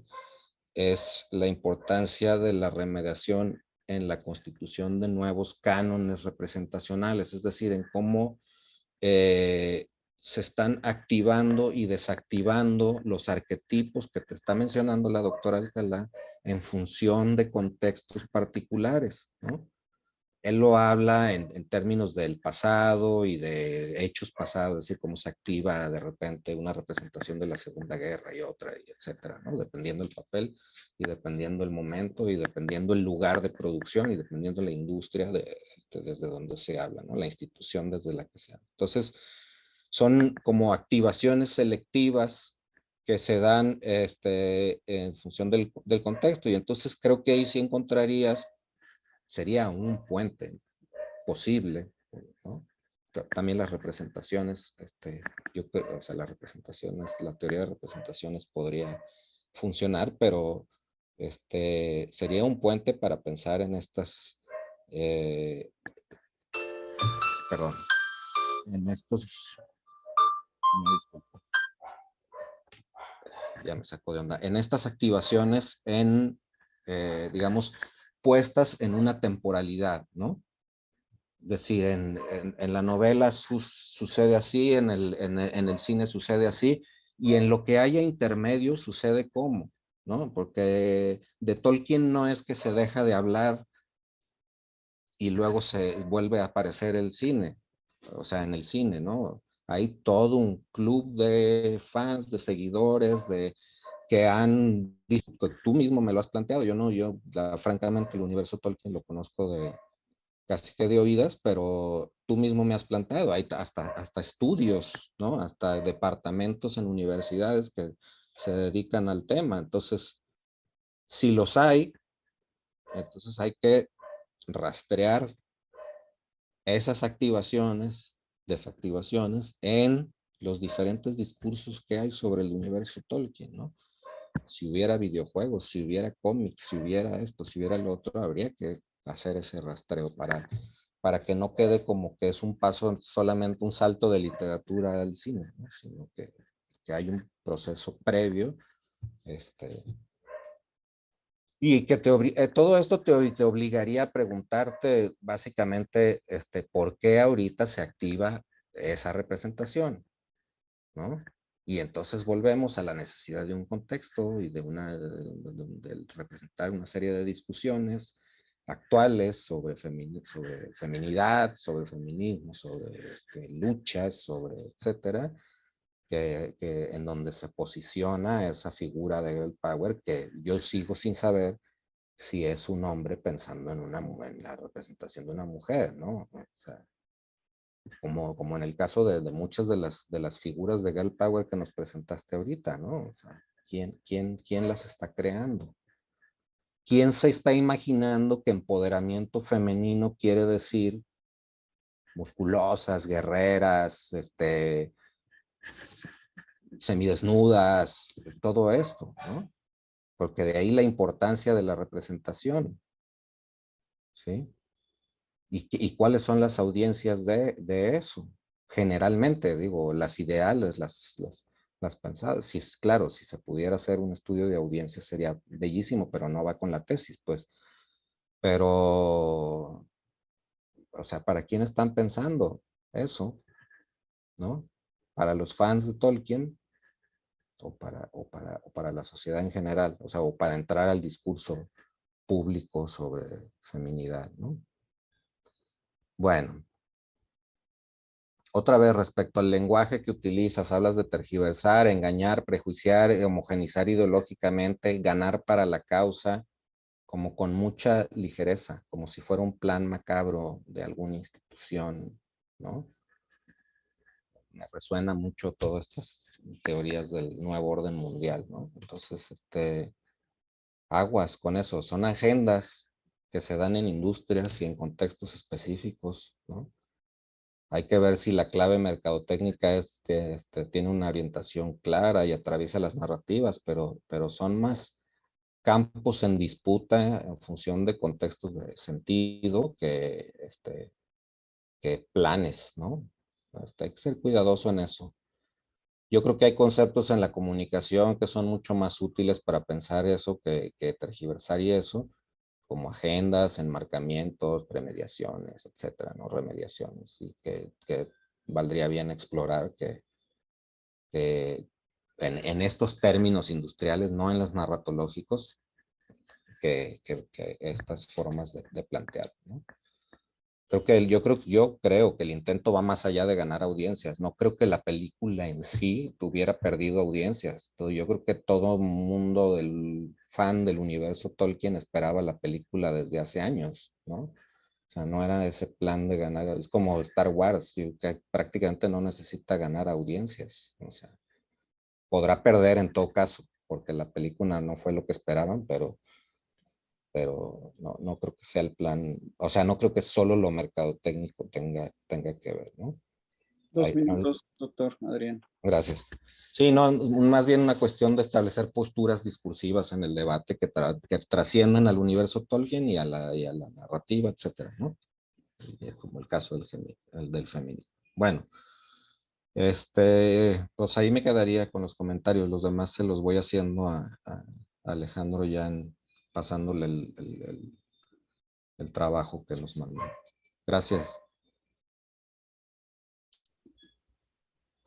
Speaker 3: es la importancia de la remediación en la constitución de nuevos cánones representacionales, es decir, en cómo se están activando y desactivando los arquetipos que te está mencionando la doctora Alcalá en función de contextos particulares, ¿no? Él lo habla en términos del pasado y de hechos pasados, es decir, cómo se activa de repente una representación de la Segunda Guerra y otra, y etcétera, ¿no? Dependiendo el papel y dependiendo el momento y dependiendo el lugar de producción y dependiendo la industria desde donde se habla, ¿no? La institución desde la que se habla. Entonces, son como activaciones selectivas que se dan en función del contexto, y entonces creo que ahí sí encontrarías, sería un puente posible, ¿no? También las representaciones, yo creo, o sea, las representaciones, la teoría de representaciones podría funcionar, pero sería un puente para pensar en estas, perdón, en estos, no, disculpa, ya me sacó de onda, en estas activaciones digamos, puestas en una temporalidad, ¿no? Es decir, en la novela sucede así, en el cine sucede así, y en lo que haya intermedio sucede como, ¿no? Porque de Tolkien no es que se deja de hablar y luego se vuelve a aparecer el cine, o sea, en el cine, ¿no? Hay todo un club de fans, de seguidores, que han visto, tú mismo me lo has planteado, yo no, francamente el universo Tolkien lo conozco casi que de oídas, pero tú mismo me has planteado, hay hasta estudios, ¿no? Hasta departamentos en universidades que se dedican al tema. Entonces, si los hay, entonces hay que rastrear esas activaciones, desactivaciones en los diferentes discursos que hay sobre el universo Tolkien, ¿no? Si hubiera videojuegos, si hubiera cómics, si hubiera esto, si hubiera lo otro, habría que hacer ese rastreo para que no quede como que es un paso, solamente un salto de literatura al cine, ¿no? Sino que hay un proceso previo, y que todo esto te obligaría a preguntarte básicamente por qué ahorita se activa esa representación, ¿no? Y entonces volvemos a la necesidad de un contexto y de representar una serie de discusiones actuales sobre feminidad, sobre feminismo, sobre luchas, sobre etcétera, en donde se posiciona esa figura de girl power que yo sigo sin saber si es un hombre pensando en la representación de una mujer, ¿no? O sea, como en el caso de muchas de las figuras de girl power que nos presentaste ahorita, ¿no? O sea, ¿quién las está creando? ¿Quién se está imaginando que empoderamiento femenino quiere decir musculosas, guerreras, semidesnudas, todo esto, ¿no? Porque de ahí la importancia de la representación, ¿sí? ¿Y cuáles son las audiencias de eso? Generalmente, digo, las ideales, las pensadas. Sí, claro, si se pudiera hacer un estudio de audiencia sería bellísimo, pero no va con la tesis, pues. Pero, o sea, ¿para quién están pensando eso? ¿No? ¿Para los fans de Tolkien? ¿O para la sociedad en general? O sea, o para entrar al discurso público sobre feminidad, ¿no? Bueno. Otra vez, respecto al lenguaje que utilizas, hablas de tergiversar, engañar, prejuiciar, homogenizar ideológicamente, ganar para la causa, como con mucha ligereza, como si fuera un plan macabro de alguna institución, ¿no? Me resuena mucho todas estas teorías del nuevo orden mundial, ¿no? Entonces, aguas con eso, son agendas que se dan en industrias y en contextos específicos, ¿no? Hay que ver si la clave mercadotécnica es que tiene una orientación clara y atraviesa las narrativas, pero son más campos en disputa en función de contextos de sentido que planes, ¿no? Hay que ser cuidadoso en eso. Yo creo que hay conceptos en la comunicación que son mucho más útiles para pensar eso que tergiversar y eso, como agendas, enmarcamientos, premediaciones, etcétera, ¿no? Remediaciones, y que valdría bien explorar que en estos términos industriales, no en los narratológicos, que estas formas de plantear, ¿no? Yo creo que el intento va más allá de ganar audiencias. No creo que la película en sí tuviera perdido audiencias. Yo creo que todo mundo del fan del universo Tolkien esperaba la película desde hace años, ¿no? O sea, no era ese plan de ganar. Es como Star Wars, que prácticamente no necesita ganar audiencias. O sea, podrá perder en todo caso, porque la película no fue lo que esperaban, pero no creo que sea el plan, o sea, no creo que solo lo mercadotécnico tenga que ver, ¿no?
Speaker 2: 2 minutos, doctor Adrián.
Speaker 3: Gracias. Sí, no, más bien una cuestión de establecer posturas discursivas en el debate que trasciendan al universo Tolkien y a la narrativa, etcétera, ¿no? Como el caso del feminismo. Bueno, pues ahí me quedaría con los comentarios. Los demás se los voy haciendo a Alejandro ya pasándole el trabajo que nos mandó. Gracias.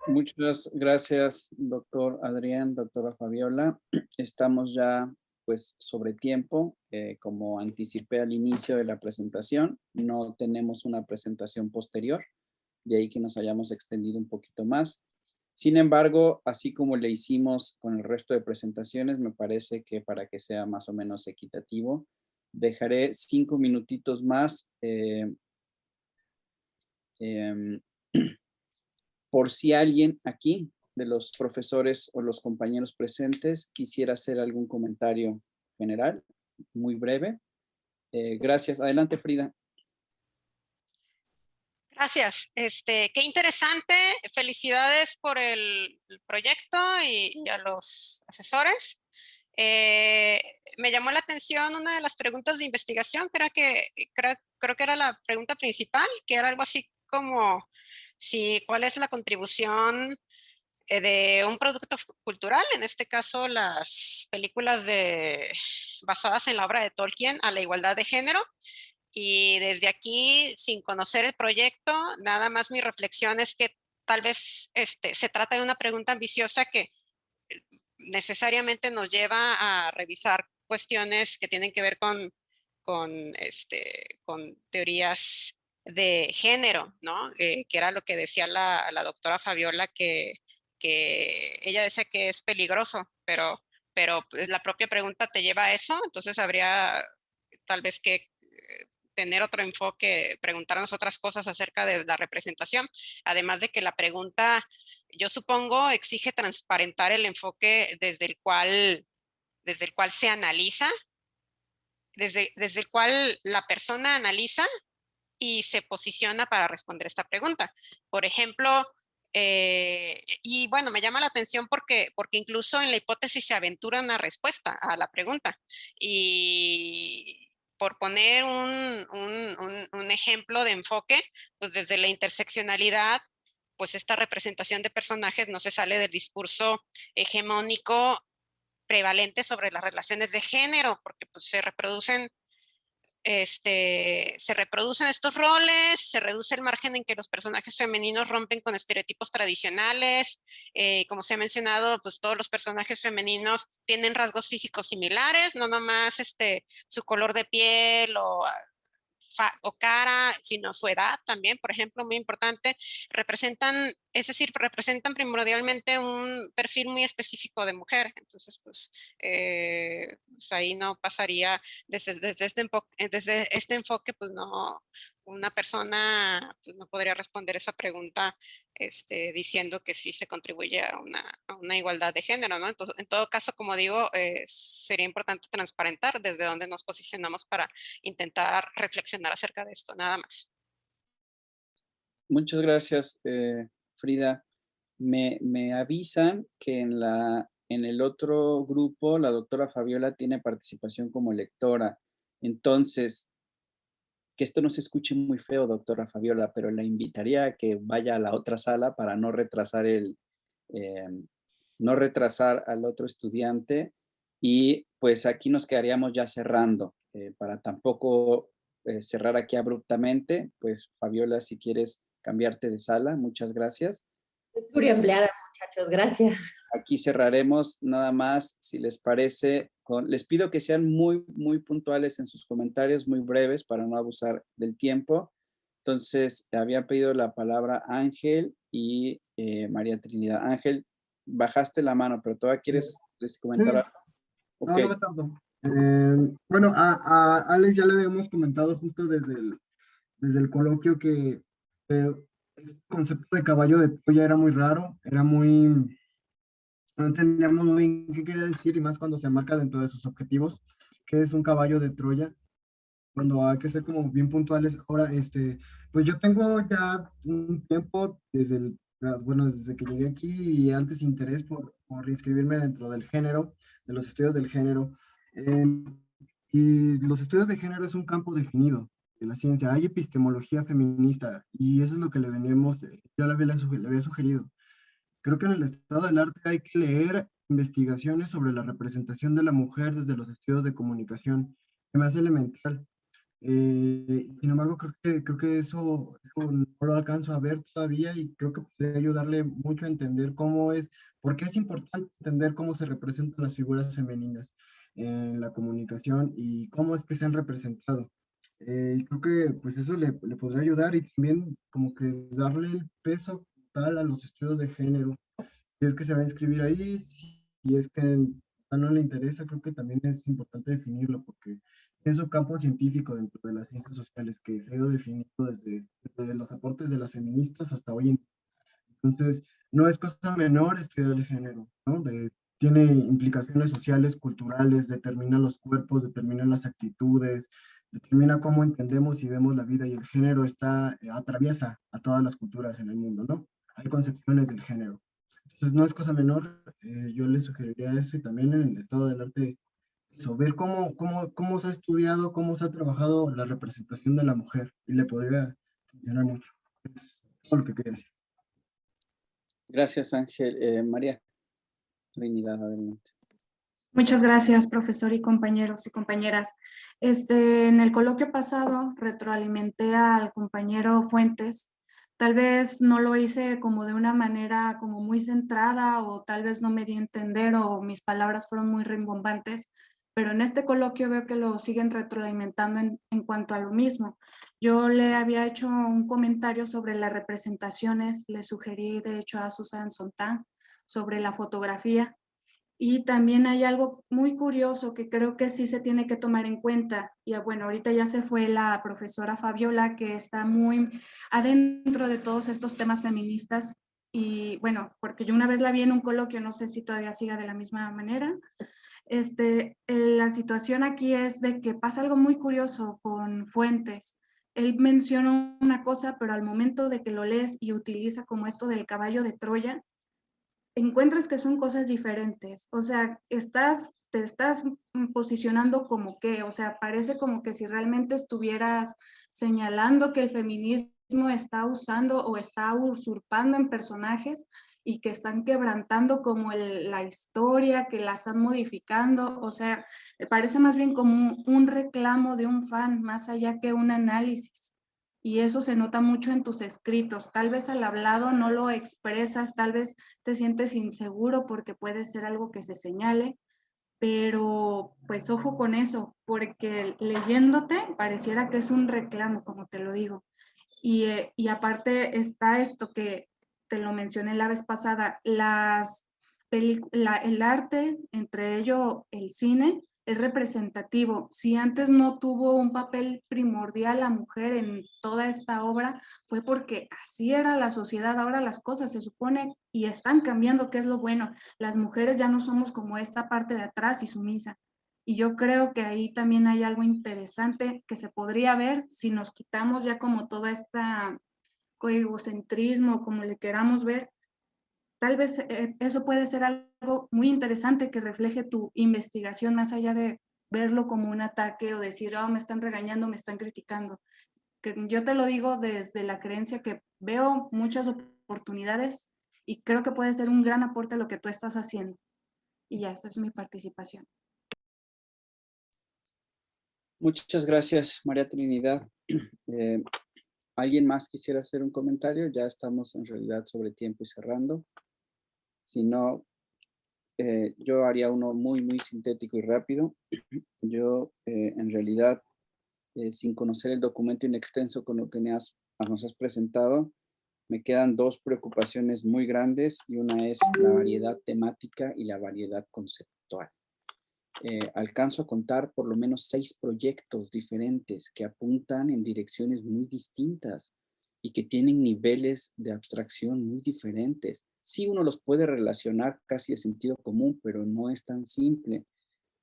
Speaker 2: Muchas gracias, doctor Adrián, doctora Fabiola. Estamos ya pues sobre tiempo. Como anticipé al inicio de la presentación, no tenemos una presentación posterior, de ahí que nos hayamos extendido un poquito más. Sin embargo, así como le hicimos con el resto de presentaciones, me parece que para que sea más o menos equitativo, dejaré 5 minutitos más por si alguien aquí de los profesores o los compañeros presentes quisiera hacer algún comentario general, muy breve. Gracias. Adelante, Frida.
Speaker 5: Gracias. Qué interesante. Felicidades por el proyecto y a los asesores. Me llamó la atención una de las preguntas de investigación, creo que era la pregunta principal, que era algo así como cuál es la contribución de un producto cultural, en este caso las películas basadas en la obra de Tolkien, a la igualdad de género. Y desde aquí, sin conocer el proyecto, nada más mi reflexión es que tal vez se trata de una pregunta ambiciosa que necesariamente nos lleva a revisar cuestiones que tienen que ver con teorías de género, ¿no? Que era lo que decía la doctora Fabiola, que ella decía que es peligroso, pero pues, la propia pregunta te lleva a eso, entonces habría tal vez que tener otro enfoque, preguntarnos otras cosas acerca de la representación, además de que la pregunta, yo supongo, exige transparentar el enfoque desde el cual se analiza, desde el cual la persona analiza y se posiciona para responder esta pregunta. Por ejemplo, y bueno, me llama la atención porque incluso en la hipótesis se aventura una respuesta a la pregunta. Y por poner un ejemplo de enfoque, pues desde la interseccionalidad, pues esta representación de personajes no se sale del discurso hegemónico prevalente sobre las relaciones de género, porque pues se reproducen estos roles, se reduce el margen en que los personajes femeninos rompen con estereotipos tradicionales. Como se ha mencionado, pues todos los personajes femeninos tienen rasgos físicos similares, no nomás su color de piel o cara, sino su edad también, por ejemplo, muy importante, es decir, representan primordialmente un perfil muy específico de mujer. Entonces, pues ahí no pasaría desde este enfoque, pues no, una persona pues, no podría responder esa pregunta diciendo que sí se contribuye a una igualdad de género, ¿no? Entonces, en todo caso, como digo, sería importante transparentar desde dónde nos posicionamos para intentar reflexionar acerca de esto, nada más.
Speaker 2: Muchas gracias, Frida. Me avisan que en el otro grupo la doctora Fabiola tiene participación como lectora. Entonces, que esto no se escuche muy feo, doctora Fabiola, pero la invitaría a que vaya a la otra sala para no retrasar no retrasar al otro estudiante. Y pues aquí nos quedaríamos ya cerrando, para tampoco cerrar aquí abruptamente. Pues Fabiola, si quieres cambiarte de sala, muchas gracias.
Speaker 4: Soy pluriempleada, muchachos, gracias.
Speaker 2: Aquí cerraremos nada más, si les parece, les pido que sean muy, muy puntuales en sus comentarios, muy breves para no abusar del tiempo. Entonces, había pedido la palabra Ángel y María Trinidad. Ángel, bajaste la mano, pero todavía quieres comentar algo.
Speaker 6: No,
Speaker 2: Okay.
Speaker 6: no me tardo. Bueno, a Alex ya le habíamos comentado justo desde el coloquio que el concepto de caballo de Troya era muy raro, no entendíamos muy bien qué quería decir, y más cuando se marca dentro de sus objetivos, que es un caballo de Troya, cuando hay que ser como bien puntuales. Ahora, pues yo tengo ya un tiempo desde que llegué aquí y antes interés por inscribirme dentro del género, de los estudios del género. Y los estudios de género es un campo definido. la ciencia, hay epistemología feminista, y eso es lo que le veníamos, yo le había sugerido. Creo que en el estado del arte hay que leer investigaciones sobre la representación de la mujer desde los estudios de comunicación, que me hace elemental. Sin embargo, creo que eso no lo alcanzo a ver todavía, y creo que podría ayudarle mucho a entender por qué es importante entender cómo se representan las figuras femeninas en la comunicación y cómo es que se han representado. Y creo que pues eso le podría ayudar, y también como que darle el peso tal a los estudios de género. Si es que se va a inscribir ahí, si es que no le interesa, creo que también es importante definirlo, porque es un campo científico dentro de las ciencias sociales que se ha ido definiendo desde los aportes de las feministas hasta hoy en día. Entonces, no es cosa menor estudiar el género, ¿no? Tiene implicaciones sociales, culturales, determina los cuerpos, determina las actitudes, determina cómo entendemos y vemos la vida, y el género atraviesa a todas las culturas en el mundo, ¿no? Hay concepciones del género. Entonces, no es cosa menor, yo le sugeriría eso, y también en el estado del arte, eso, ver cómo se ha estudiado, cómo se ha trabajado la representación de la mujer, y le podría funcionar mucho. Es todo lo que quería decir.
Speaker 2: Gracias, Ángel. María Trinidad, adelante.
Speaker 7: Muchas gracias, profesor y compañeros y compañeras. En el coloquio pasado retroalimenté al compañero Fuentes. Tal vez no lo hice como de una manera como muy centrada, o tal vez no me di a entender, o mis palabras fueron muy rimbombantes, pero en este coloquio veo que lo siguen retroalimentando en cuanto a lo mismo. Yo le había hecho un comentario sobre las representaciones, le sugerí de hecho a Susan Sontag sobre la fotografía. Y también hay algo muy curioso que creo que sí se tiene que tomar en cuenta. Y bueno, ahorita ya se fue la profesora Fabiola, que está muy adentro de todos estos temas feministas. Y bueno, porque yo una vez la vi en un coloquio, no sé si todavía siga de la misma manera. La situación aquí es de que pasa algo muy curioso con Fuentes. Él menciona una cosa, pero al momento de que lo lees y utiliza como esto del caballo de Troya, encuentras que son cosas diferentes. O sea, te estás posicionando como que, o sea, parece como que si realmente estuvieras señalando que el feminismo está usando o está usurpando en personajes, y que están quebrantando como la historia, que la están modificando. O sea, me parece más bien como un reclamo de un fan, más allá que un análisis. Y eso se nota mucho en tus escritos. Tal vez al hablado no lo expresas, tal vez te sientes inseguro porque puede ser algo que se señale, pero pues ojo con eso, porque leyéndote pareciera que es un reclamo, como te lo digo. Y aparte está esto que te lo mencioné la vez pasada, el arte, entre ello el cine, es representativo. Si antes no tuvo un papel primordial la mujer en toda esta obra, fue porque así era la sociedad. Ahora las cosas se supone y están cambiando, que es lo bueno. Las mujeres ya no somos como esta parte de atrás y sumisa. Y yo creo que ahí también hay algo interesante que se podría ver si nos quitamos ya como toda esta egocentrismo, como le queramos ver. Tal vez eso puede ser algo muy interesante que refleje tu investigación, más allá de verlo como un ataque o decir, oh, me están regañando, me están criticando. Que yo te lo digo desde la creencia que veo muchas oportunidades, y creo que puede ser un gran aporte a lo que tú estás haciendo. Y ya, esa es mi participación.
Speaker 2: Muchas gracias, María Trinidad. ¿Alguien más quisiera hacer un comentario? Ya estamos en realidad sobre tiempo y cerrando. Si no, yo haría uno muy, muy sintético y rápido. Yo, en realidad, sin conocer el documento in extenso con lo que nos has presentado, me quedan dos preocupaciones muy grandes, y una es la variedad temática y la variedad conceptual. Alcanzo a contar por lo menos 6 proyectos diferentes que apuntan en direcciones muy distintas y que tienen niveles de abstracción muy diferentes. Sí, uno los puede relacionar casi de sentido común, pero no es tan simple.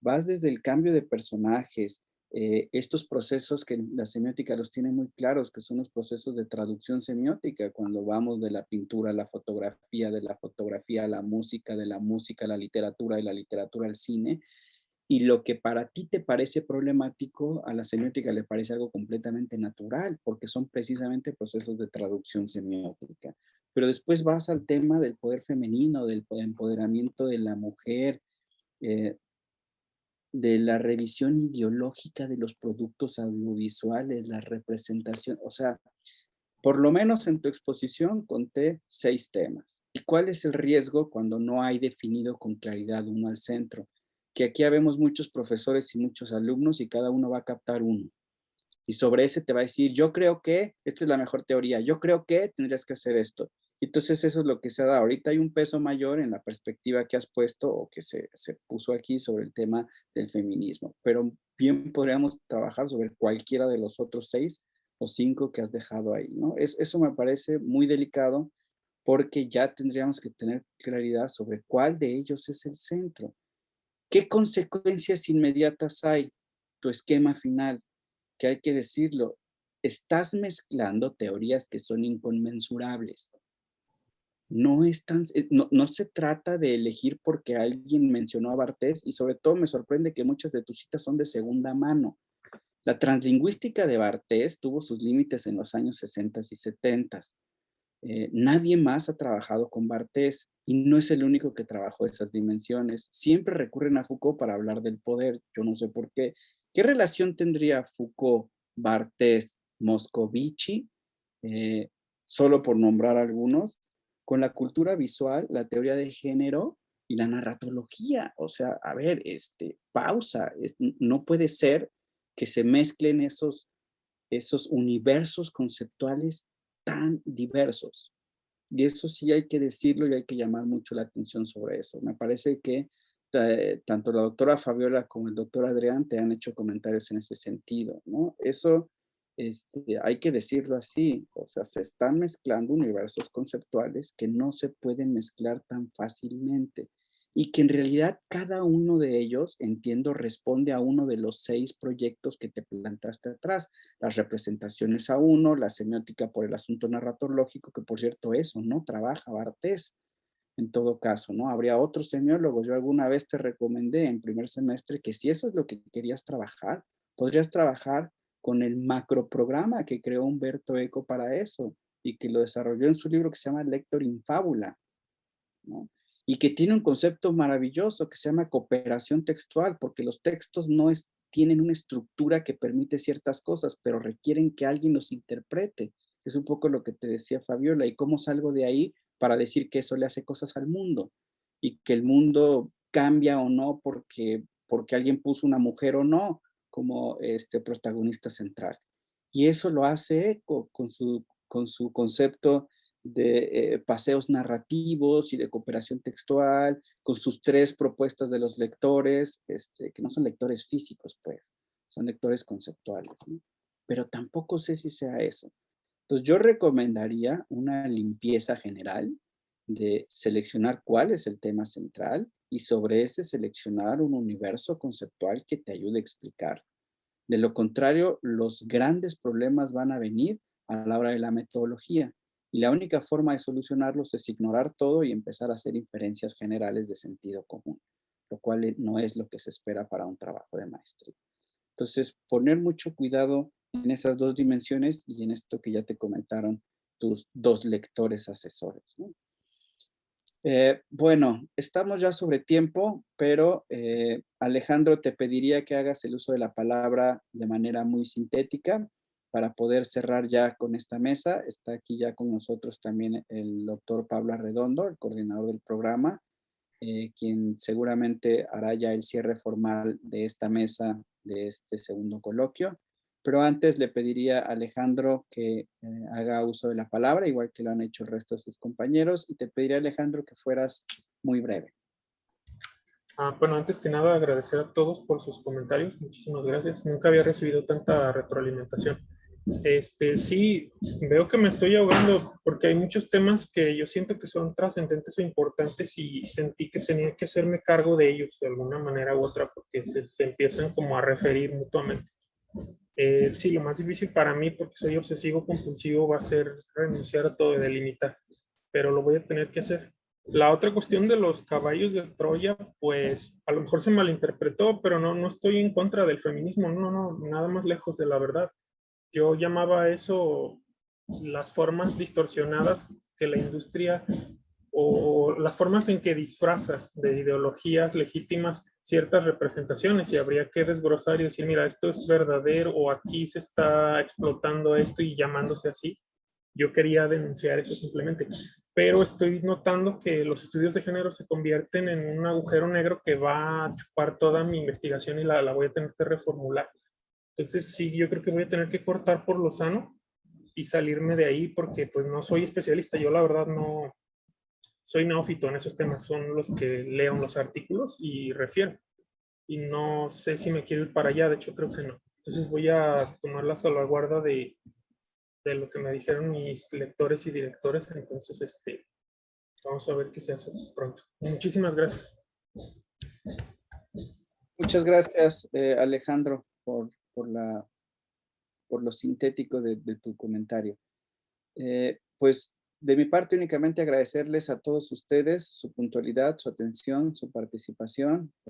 Speaker 2: Vas desde el cambio de personajes, estos procesos que la semiótica los tiene muy claros, que son los procesos de traducción semiótica, cuando vamos de la pintura a la fotografía, de la fotografía a la música, de la música a la literatura, y la literatura al cine. Y lo que para ti te parece problemático, a la semiótica le parece algo completamente natural, porque son precisamente procesos de traducción semiótica. Pero después vas al tema del poder femenino, del empoderamiento de la mujer, de la revisión ideológica de los productos audiovisuales, la representación, o sea, por lo menos en tu exposición conté 6 temas. ¿Y cuál es el riesgo cuando no hay definido con claridad uno al centro? Que aquí habemos muchos profesores y muchos alumnos y cada uno va a captar uno. Y sobre ese te va a decir, yo creo que esta es la mejor teoría, yo creo que tendrías que hacer esto. Entonces eso es lo que se da. Ahorita hay un peso mayor en la perspectiva que has puesto o que se puso aquí sobre el tema del feminismo, pero bien podríamos trabajar sobre cualquiera de los otros 6 o 5 que has dejado ahí, ¿no? Eso me parece muy delicado porque ya tendríamos que tener claridad sobre cuál de ellos es el centro. ¿Qué consecuencias inmediatas hay? Tu esquema final, que hay que decirlo, estás mezclando teorías que son inconmensurables. No se trata de elegir porque alguien mencionó a Barthes y sobre todo me sorprende que muchas de tus citas son de segunda mano. La translingüística de Barthes tuvo sus límites en los años 60 y 70. Nadie más ha trabajado con Barthes y no es el único que trabajó esas dimensiones. Siempre recurren a Foucault para hablar del poder. Yo no sé por qué. ¿Qué relación tendría Foucault, Barthes, Moscovici, solo por nombrar algunos, con la cultura visual, la teoría de género y la narratología? O sea, a ver, pausa. No puede ser que se mezclen esos universos conceptuales tan diversos. Y eso sí hay que decirlo y hay que llamar mucho la atención sobre eso. Me parece que tanto la doctora Fabiola como el doctor Adrián te han hecho comentarios en ese sentido, ¿no? Eso hay que decirlo así. O sea, se están mezclando universos conceptuales que no se pueden mezclar tan fácilmente. Y que en realidad cada uno de ellos, entiendo, responde a uno de los 6 proyectos que te plantaste atrás. Las representaciones a uno, la semiótica por el asunto narratológico, que por cierto eso no trabaja Barthes en todo caso, ¿no? Habría otros semiólogos. Yo alguna vez te recomendé en primer semestre que si eso es lo que querías trabajar, podrías trabajar con el macroprograma que creó Umberto Eco para eso y que lo desarrolló en su libro que se llama Lector in Fabula, ¿no? Y que tiene un concepto maravilloso que se llama cooperación textual, porque los textos no tienen una estructura que permite ciertas cosas, pero requieren que alguien los interprete. Es un poco lo que te decía Fabiola, y cómo salgo de ahí para decir que eso le hace cosas al mundo, y que el mundo cambia o no porque alguien puso una mujer o no como protagonista central. Y eso lo hace Eco con su concepto de paseos narrativos y de cooperación textual, con sus 3 propuestas de los lectores, que no son lectores físicos, pues, son lectores conceptuales, ¿no? Pero tampoco sé si sea eso. Entonces, yo recomendaría una limpieza general de seleccionar cuál es el tema central y sobre ese seleccionar un universo conceptual que te ayude a explicar. De lo contrario, los grandes problemas van a venir a la hora de la metodología. Y la única forma de solucionarlos es ignorar todo y empezar a hacer inferencias generales de sentido común, lo cual no es lo que se espera para un trabajo de maestría. Entonces, poner mucho cuidado en esas 2 dimensiones y en esto que ya te comentaron tus 2 lectores asesores, ¿no? Bueno, estamos ya sobre tiempo, pero Alejandro, te pediría que hagas el uso de la palabra de manera muy sintética para poder cerrar ya con esta mesa. Está aquí ya con nosotros también el doctor Pablo Arredondo, el coordinador del programa, quien seguramente hará ya el cierre formal de esta mesa, de este segundo coloquio. Pero antes le pediría a Alejandro que haga uso de la palabra, igual que lo han hecho el resto de sus compañeros, y te pediría, Alejandro, que fueras muy breve.
Speaker 1: Bueno, antes que nada, agradecer a todos por sus comentarios. Muchísimas gracias. Nunca había recibido tanta retroalimentación. Sí, veo que me estoy ahogando porque hay muchos temas que yo siento que son trascendentes o importantes y sentí que tenía que hacerme cargo de ellos de alguna manera u otra porque se empiezan como a referir mutuamente. Sí, lo más difícil para mí, porque soy obsesivo compulsivo, va a ser renunciar a todo y delimitar, pero lo voy a tener que hacer La otra cuestión de los caballos de Troya, pues a lo mejor se malinterpretó, pero no estoy en contra del feminismo, no, nada más lejos de la verdad. Yo llamaba a eso las formas distorsionadas que la industria o las formas en que disfraza de ideologías legítimas ciertas representaciones, y habría que desbrozar y decir, mira, esto es verdadero o aquí se está explotando esto y llamándose así. Yo quería denunciar eso simplemente, pero estoy notando que los estudios de género se convierten en un agujero negro que va a chupar toda mi investigación y la voy a tener que reformular. Entonces sí, yo creo que voy a tener que cortar por lo sano y salirme de ahí, porque pues no soy especialista. Yo la verdad no soy neófito en esos temas, son los que leo los artículos y refiero. Y no sé si me quiero ir para allá, de hecho creo que no. Entonces voy a tomar la salvaguarda de lo que me dijeron mis lectores y directores. Entonces, vamos a ver qué se hace pronto. Muchísimas gracias.
Speaker 2: Muchas gracias, Alejandro, por lo sintético de tu comentario. Pues de mi parte únicamente agradecerles a todos ustedes su puntualidad, su atención, su participación.